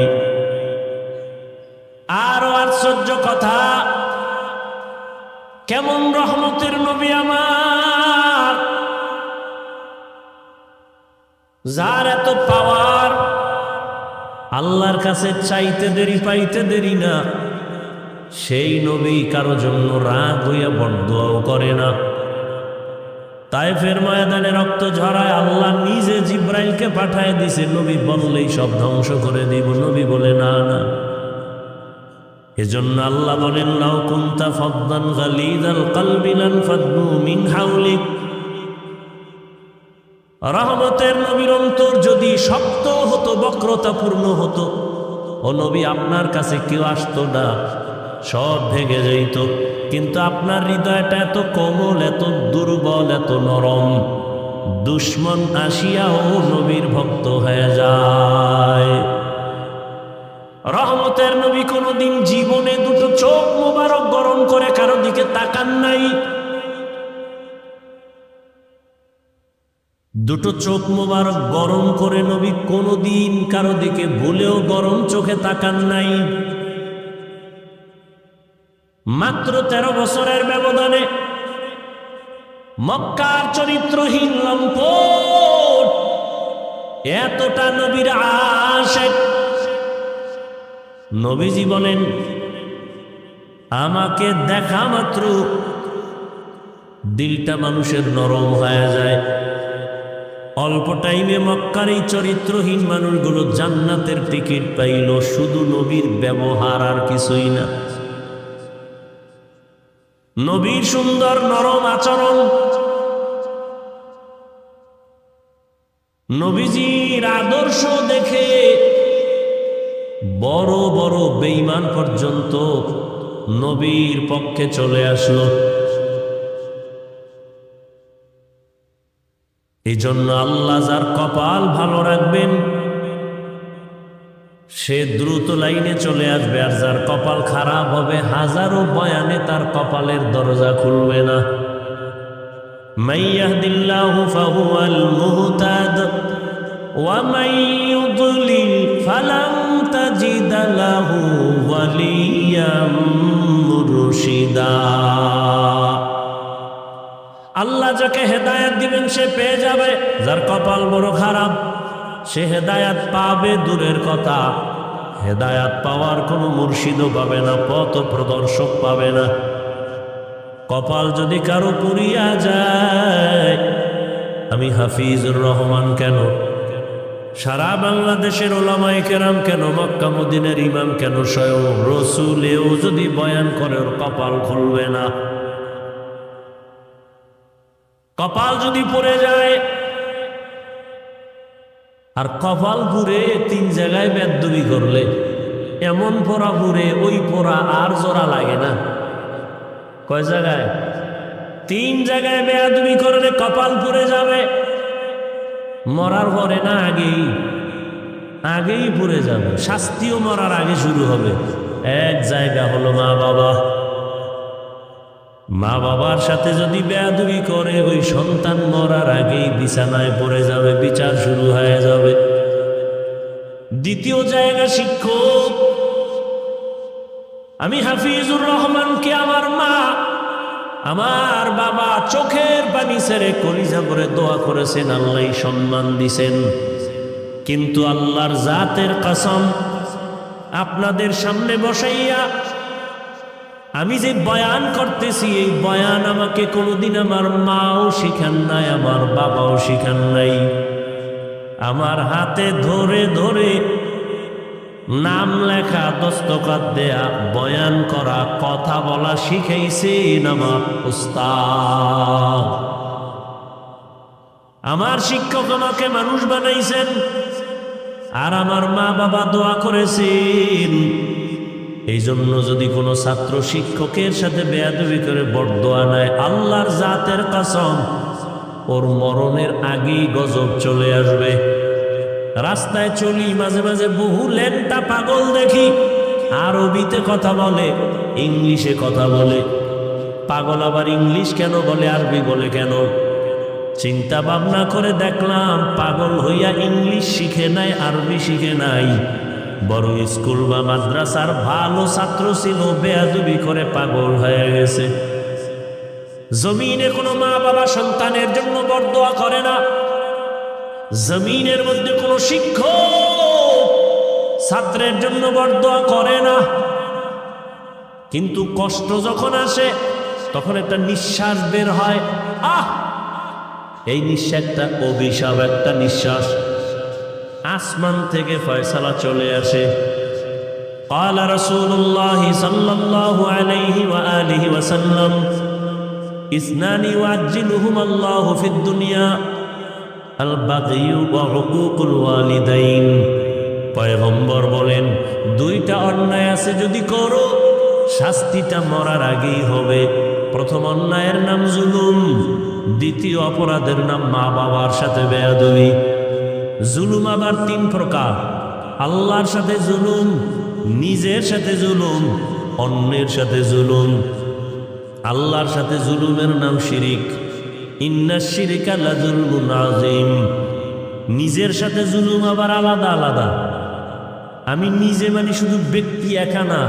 আরো আশ্চর্য কথা, কেমন রহমতের নবী আমার, যার এত পাওয়ার, আল্লাহর কাছে চাইতে দেরি পাইতে দেরি না। সেই নবী কারো জন্য রাগ হইয়া বরদোয়াও করে না। তায়েফের ময়দানে রক্ত ঝরায় আল্লাহ নিজে জিব্রাইলকে পাঠায় দিছে, নবী বললেই সব ধ্বংস করে দিব। নবী বলে না না। এজন্য আল্লাহ বলেন, লাউ কুনতা ফাদদান গালিযাল কলবি লানফাদ্দু মিন হাওলিক। রহমতের নবীর অন্তর যদি শক্ত হতো, বক্রতাপূর্ণ হতো, ও নবী আপনার কাছে কেউ আসতো না, সব ভেঙে যাইত। কিন্তু আপনার হৃদয়টা এত কোমল, এত দুর্বল, এত নরম, দুশ্মন আসিয়াও নবীর ভক্ত হয়ে যায়। রহমতের নবী কোনোদিন জীবনে দুটো চোখ মোবারক গরম করে কারো দিকে তাকান নাই। দুটো চোখ মোবারক গরম করে নবী কোনোদিন কারো দিকে ভুলেও গরম চোখে তাকান নাই। মাত্র 13 বছরের ব্যবধানে মক্কার চরিত্রহীন লম্পট এতটা নবীর আশিক। নবীজি বলেন, আমাকে দেখা মাত্র দিলটা মানুষের নরম হয়ে যায়। অল্প টাইমে মক্কার এই চরিত্রহীন মানুষগুলো জান্নাতের টিকিট পাইল, শুধু নবীর ব্যবহার আর কিছুই না। নবীর সুন্দর নরম আচরণ, নবীজির আদর্শ দেখে বড় বড় বেঈমান পর্যন্ত নবীর পক্ষে চলে আসলো। এই জন্য আল্লাহ যার কপাল ভালো রাখবেন, সে দ্রুত লাইনে চলে আসবে। আর যার কপাল খারাপ হবে, হাজারো বয়ানে তার কপালের দরজা খুলবে না। মান ইয়াহদিল্লাহু ফাহুয়াল মুহতাদ ওয়া মান ইউদ্লিল ফালান তাজিদ লাহু ওয়ালিয়াম মুরশিদা। আল্লাহ যাকে হেদায়েত দিবেন সে পেয়ে যাবে, যার কপাল বড় খারাপ সে হেদায়েত পাবে দূরের কথা, হেদায়েত পাওয়ার কোনো মুর্শিদও পাবে না, পথ প্রদর্শক পাবে না। কপাল যদি কারো পুরিয়া যায়, আমি হাফিজুর রহমান কেন, সারা বাংলাদেশের ওলামায়ে কেরাম কেন, মক্কা মদিনার ইমাম কেন, স্বয়ং রসুলেও যদি বয়ান করে ওর কপাল খুলবে না। কপাল যদি পড়ে যায়, আর কপাল পুরে 3 জায়গায় বেদবি করলে এমন পোড়া পুরে ওই পোড়া আর জোড়া লাগে না। কয় জায়গায়? 3 জায়গায় বেয়াদবি করলে কপাল পুড়ে যাবে। মরার পরে না, আগেই পুড়ে যাবে, শাস্তিও মরার আগে শুরু হবে। এক জায়গা হলো মা বাবা। মা বাবার সাথে যদি বেয়াদবি করে ওই সন্তান মরার আগেই বিছানায় পড়ে যাবে, বিচার শুরু হয়ে যাবে। দ্বিতীয় জায়গা শিক্ষক। আমি হাফিজুর রহমানকে আমার মা আমার বাবা চোখের পানি ছেড়ে কলিজা করে দোয়া করেছেন, আল্লাহ সম্মান দিছেন। কিন্তু আল্লাহর জাতের কসম, আপনাদের সামনে বসাইয়া আমি যে বয়ান করতেছি, এই বয়ান আমাকে কোনোদিন আমার মাও শিখান নাই, আমার বাবাও শিখান নাই। আমার হাতে ধরে ধরে নাম লেখা, দস্তখত দেয়া, বয়ান করা, কথা বলা শিখাইছেন আমার উস্তাদ। আমার শিক্ষক আমাকে মানুষ বানাইছেন, আর আমার মা বাবা দোয়া করেছেন। এই জন্য যদি কোনো ছাত্র শিক্ষকের সাথে বেয়াদবি করে বরদোয়া নেয়, আল্লাহর জাতের কসম ওর মরণের আগেই গজব চলে আসবে। রাস্তায় চলি, মাঝে মাঝে বহু লেন্টা পাগল দেখি, আরবিতে কথা বলে, ইংলিশে কথা বলে। পাগল আবার ইংলিশ কেন বলে, আরবি বলে কেন? চিন্তা ভাবনা করে দেখলাম পাগল হইয়া ইংলিশ শিখে নাই, আরবি শিখে নাই, বড় স্কুল বা মাদ্রাসার ভালো ছাত্র ছিল, বেয়াদবি করে পাগল হয়ে গেছে। জমিনে কোনো মা বাবা সন্তানের জন্য বরদোয়া করে না। জমিনের মধ্যে কোনো শিক্ষক ছাত্রের জন্য বরদোয়া করে না। কিন্তু কষ্ট যখন আসে তখন একটা নিঃশ্বাস বের হয়, আহ, এই নিঃশ্বাসটা অভিশাপ, একটা নিঃশ্বাস। আসমান থেকে ফয়সালা চলে আসে। قال رسول الله صلى الله عليه وآله وسلم اثنان يعجلهما الله في الدنيا البغي وعقوق الوالدين। পয়গম্বর বলেন, 2টা অন্যায় আছে যদি করো, শাস্তিটা মরার আগেই হবে। প্রথম অন্যায়ের নাম জুলুম, দ্বিতীয় অপরাধের নাম মা বাবার সাথে বেয়াদবি। জুলুম আবার 3 প্রকার। আল্লাহর সাথে জুলুম, নিজের সাথে জুলুম, অন্যের সাথে জুলুম। আল্লাহর সাথে জুলুমের নাম শিরিক, ইন্নাশ শিরিকা লাযুলমুন আযীম। নিজের সাথে জুলুম আবার আলাদা আলাদা। আমি নিজে মানে শুধু ব্যক্তি একা না,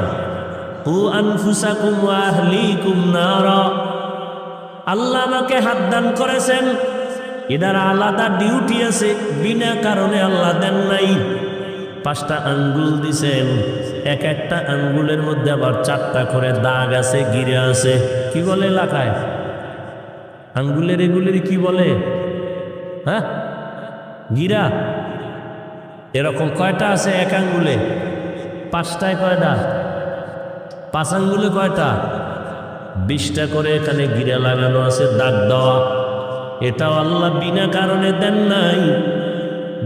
কু আনফুসাকুম ওয়া আহলিকুম নারা। আল্লাহ আমাকে হাত দান করেছেন, এটার আলাদা ডিউটি আছে, বিনা কারণে আল্লাহ দেন নাই। 5টা আঙ্গুল দিছেন, এক একটা আঙ্গুলের মধ্যে আবার 4টা করে দাগ আছে, গিরা আছে। কি বলে এলাকায়? আঙ্গুলের এগুলির কি বলে? হ্যাঁ, গিরা। এরকম কয়টা আছে এক আঙ্গুলে? 5টায় কয়টা? 5 আঙ্গুলে কয়টা? 20টা করে এখানে গিরা লাগানো আছে, দাগ দেওয়া। এটাও আল্লাহ বিনা কারণে দেন নাই।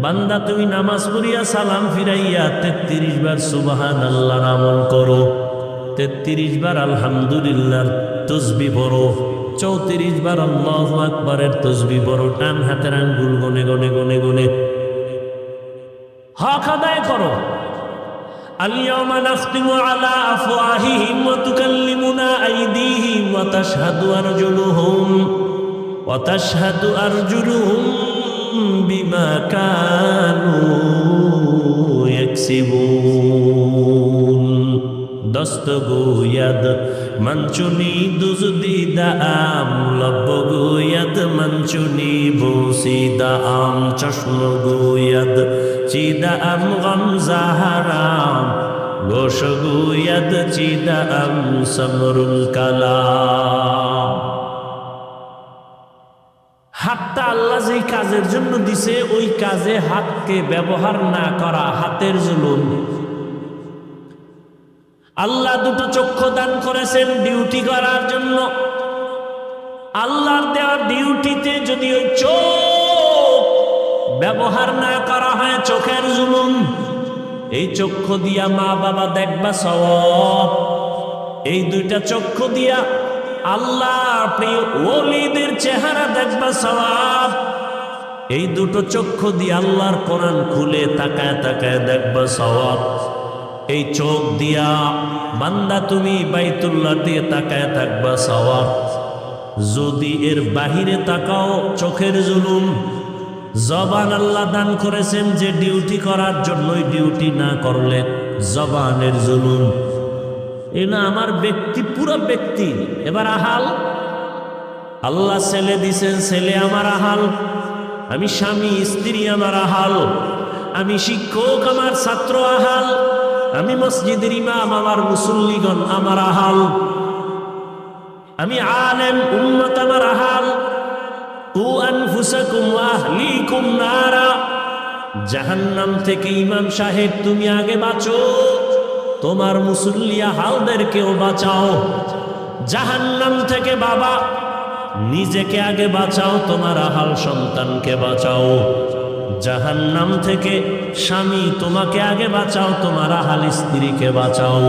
বান্দা তুমি নামাজ পড়িয়া সালাম ফিরাইয়া 33 বার সুবহানাল্লাহর আমল করো, 33 বার আলহামদুলিল্লাহর তাসবিহ পড়ো, 34 বার আল্লাহু আকবারের তাসবিহ পড়ো। ডান হাতের আঙ্গুল গনে গনে গনে গনে হক আদায় করো। আল-ইয়াওমা নাখতিমু আলা আফওয়াহিহিম ওয়া তুকাল্লিমুনা আইদিহিম ওয়া তাশহাদু আরজুলুহুম বিমা কানু ইয়াকসিবুন। দস্তগো ইয়াদ منچونی دزدی دا آم لب گوید منچونی بوسی دا آم چشم گوید چی دا آم غم زهرام گوش گوید چی دا آم سمر الکلام হাতটা আল্লাহ যেই কাজের জন্য দিছে ওই কাজে হাতকে ব্যবহার না করা হাতের জুলুম আল্লাহ দুটো চক্ষু দান করেছেন ডিউটি করার জন্য আল্লাহর দেওয়া ডিউটিতে যদি ওই চোখ ব্যবহার না করা হয় চোখের জুলুম এই চক্ষু দিয়া মা বাবা দেখবা সওয়াব এই দুইটা চক্ষু দিয়া আল্লাহর প্রিয় ওলিদের চেহারা দেখবা সওয়াব এই দুটো চক্ষু দিয়ে আল্লাহর কোরআন খুলে তাকায় তাকায় দেখবা সওয়াব এই চোখ দিয়া বান্দা তুমি বাইতুল্লাহ দিয়ে তাকায় থাকবা সওয়াব যদি এর বাহিরে তাকাও চোখের জুলুম জবান আল্লাহ দান করেছেন যে ডিউটি করার জন্যই ডিউটি না করলে জবানের জুলুম এ না আমার ব্যক্তি পুরো ব্যক্তি এবার আহাল আল্লাহ ছেলে দিছেন ছেলে আমার আহাল আমি স্বামী স্ত্রী আমার আহাল আমি শিক্ষক আমার ছাত্র আহাল আমি মসজিদের ইমাম আমার মুসল্লিগণ আমার আহাল আমি আলেম উম্মত আমার আহাল কু আনফুসাকুম ওয়া আহলিকুম নারা জাহান্নাম থেকে ইমাম সাহেব তুমি আগে বাঁচো তোমার মুসল্লিয়া হালদেরকেও বাঁচাও জাহান্নাম থেকে বাবা নিজেকে আগে বাঁচাও তোমার আহাল সন্তানকে বাঁচাও জাহান্নাম থেকে স্বামী তোমাকে আগে বাঁচাও তোমার আহাল স্ত্রীকে বাঁচাও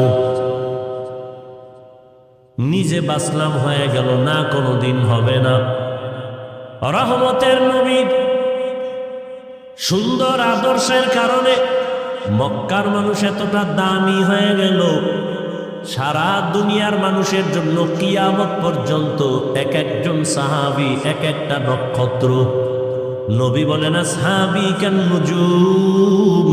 নিজে বাঁচলাম হয়ে গেল না কোনোদিন হবে না রহমতের নবী সুন্দর আদর্শের কারণে মক্কার মানুষ এতটা দামি হয়ে গেল সারা দুনিয়ার মানুষের জন্য কিয়ামত পর্যন্ত এক একজন সাহাবী এক একটা নক্ষত্র নবী বলেন আসহাবী কান নুজুম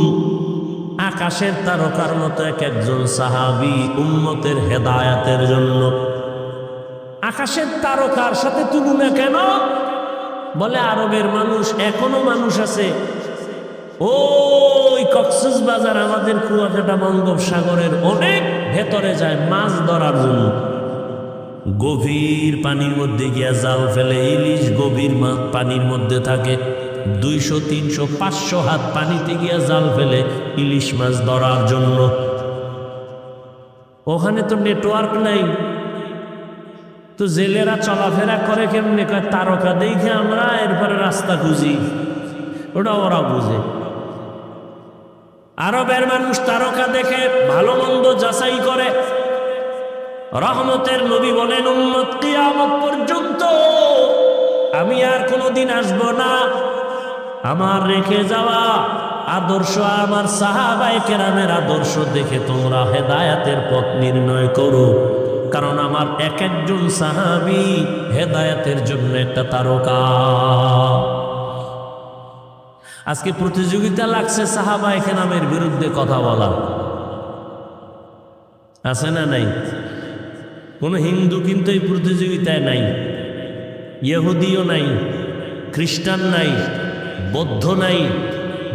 আকাশের তারকার মতো এক একজন সাহাবী উম্মতের হেদায়েতের জন্য আকাশের তারকার সাথে তুলনা কেন বলে আরবের মানুষ এখনো মানুষ আছে ওই কক্সবাজার আমাদের কুয়াকাটা বঙ্গোপসাগরের অনেক ভেতরে যায় মাছ ধরার জন্য গভীর পানির মধ্যে গিয়া জাল ফেলে ইলিশ গভীর পানির মধ্যে থাকে 200, 300, 500 হাত পানিতে গিয়া জাল ফেলে ইলিশ মাছ ধরার জন্য ওখানে তো নেটওয়ার্ক নাই তো জেলেরা চলাফেরা করে কেমনে কয় তারকা দেখে আমরা এরপরে রাস্তা খুঁজি ওটা ওরা বুঝে আরবের মানুষ তারকা দেখে ভালো মন্দ যাচাই করে রহমতের নবী বলেন উম্মত কিয়ামত পর্যন্ত আমি আর কোনোদিন আসব না আমার রেখে যাওয়া আদর্শ আমার সাহাবায়ে কেরামের আদর্শ দেখে তোমরা হেদায়েতের পথ নির্ণয় করো কারণ আমার এক একজন সাহাবী হেদায়েতের জন্য একটা তারকা আজকে প্রতিযোগিতা লাগছে সাহাবায়ে কেরামের বিরুদ্ধে কথা বলা আছে না নাই কোন হিন্দু কিন্তু এই প্রতিযোগিতায় নাই ইহুদিও নাই খ্রিস্টান নাই বৌদ্ধ নাই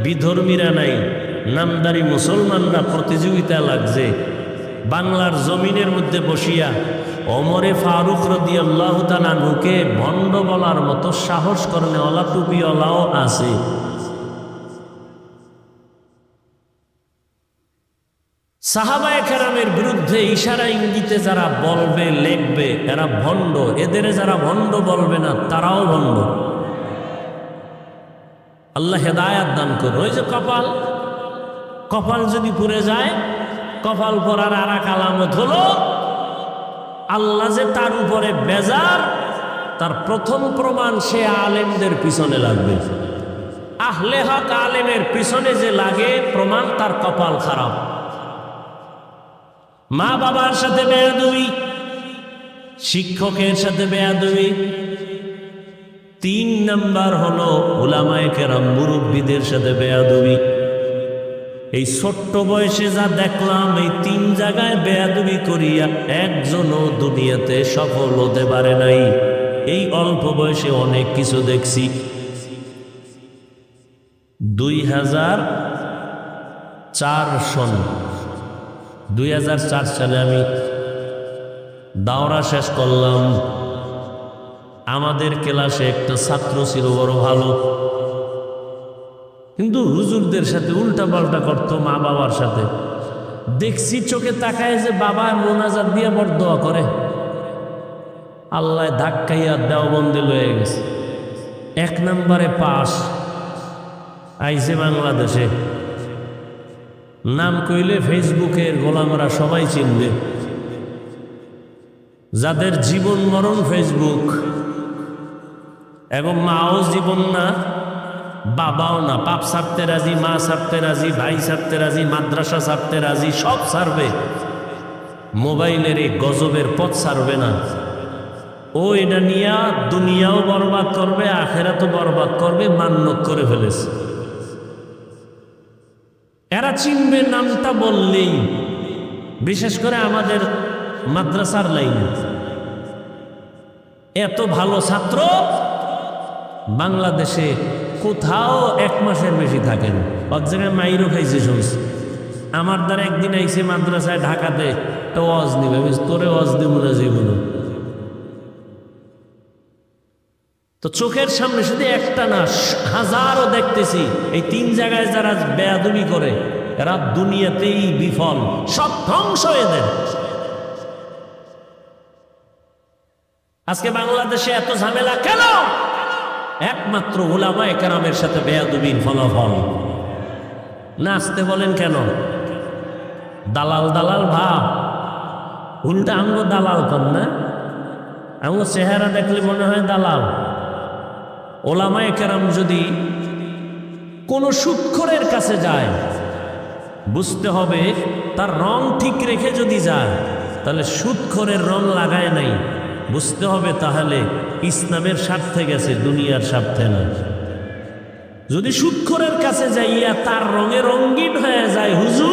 বিধর্মীরা নাই নামদারি মুসলমানরা প্রতিযোগিতা লাগছে বাংলার জমিনের মধ্যে বসিয়া ওমরে ফারুক রাদিয়াল্লাহু তাআলা আনহুকে ভণ্ড বলার মতো সাহস করনেওয়ালা টুপিওয়ালাও আছে সাহাবায়ে কেরামের বিরুদ্ধে ইশারা ইঙ্গিতে যারা বলবে লিখবে এরা ভণ্ড এদের যারা ভণ্ড বলবে না তারাও ভণ্ড আল্লাহ হেদায়েত দান করুন ওই যে কপাল যদি পুড়ে যায় কপাল পরার আর এক আলামত হলো আল্লাহ যে তার উপরে বেজার তার প্রথম প্রমাণ সে আলেমদের পিছনে লাগবে আহলে হক আলেমের পিছনে যে লাগে প্রমাণ তার কপাল খারাপ মা বাবার সাথে বেয়াদবি শিক্ষকের সাথে বেয়াদবি 3 নাম্বার হলো উলামায়ে কেরাম মুরব্বিদের সাথে বেয়াদবি এই ছোট্ট বয়সে যা দেখলাম, এই 3 জায়গায় বেয়াদবি করিয়া একজনও দুনিয়াতে সফল হতে পারে নাই। এই অল্প বয়সে অনেক কিছু দেখছি। 2004 সালে আমি দাওরা শেষ করলাম। আমাদের ক্লাসে একটা ছাত্র ছিল বড় ভালো, কিন্তু হুজুরদের সাথে উল্টা পাল্টা করতো, মা বাবার সাথে। দেখছি চোখে তাকায় যে বাবা মোনাজাত দিয়ে বড় দোয়া করে। আল্লাহ ধাক্কাইয়া দেওবন্দে লয়ে গেছে, 1 নম্বরে পাস। আইসে বাংলাদেশে, নাম কইলে ফেসবুকের গোলামরা সবাই চিনবে, যাদের জীবন মরণ ফেসবুক। এবং মাও জীবন না, বাবাও না, বাপ ছাড়তে রাজি, মা ছাড়তে রাজি, ভাই ছাড়তে রাজি, মাদ্রাসা ছাড়তে রাজি, সব ছাড়বে, মোবাইলের এই গজবের পথ ছাড়বে না। ও এটা নিয়ে দুনিয়াও বরবাদ করবে, আখেরাতও বরবাদ করবে, মান্যত করে ফেলেছে। এরা চিনবে নামটা বললেই, বিশেষ করে আমাদের মাদ্রাসার লাইনে। এত ভালো ছাত্র বাংলাদেশে কোথাও 1 মাসের বেশি থাকেন। এক জায়গায় মাইরও খাইছে শুনছি। আমার দ্বারা একদিন আইসে মাদ্রাসায় ঢাকাতে, তো ওয়াজ নিবে, তোরে ওয়াজ দিব না জীবন। তো চোখের সামনে শুধু একটা না, হাজারও দেখতেছি। এই 3 জায়গায় যারা বেয়াদবি করে, এরা দুনিয়াতেই বিফল, সব ধ্বংস হয়ে দেন। আজকে বাংলাদেশে এত ঝামেলা কেন? একমাত্র উলামায়ে কেরামের সাথে বেয়াদবির ফলাফল। নাচতে বলেন কেন? দালাল দালাল ভাব। উল্টা আঙ্গ দালাল কর না, আঙ্গ চেহারা দেখলে মনে হয় দালাল। উলামায়ে কেরাম যদি কোনো সুদখোরের কাছে যায়, বুঝতে হবে তার রং ঠিক রেখে যদি যায়, তাহলে সুদখোরের রং লাগায় নাই। বুঝতে হবে তাহলে ইসলামের স্বার্থে গেছে, দুনিয়ার স্বার্থে না। যদি সুদখোরের কাছে যাইয়া তার রঙে রঙিন হয়ে যায়, হুজুর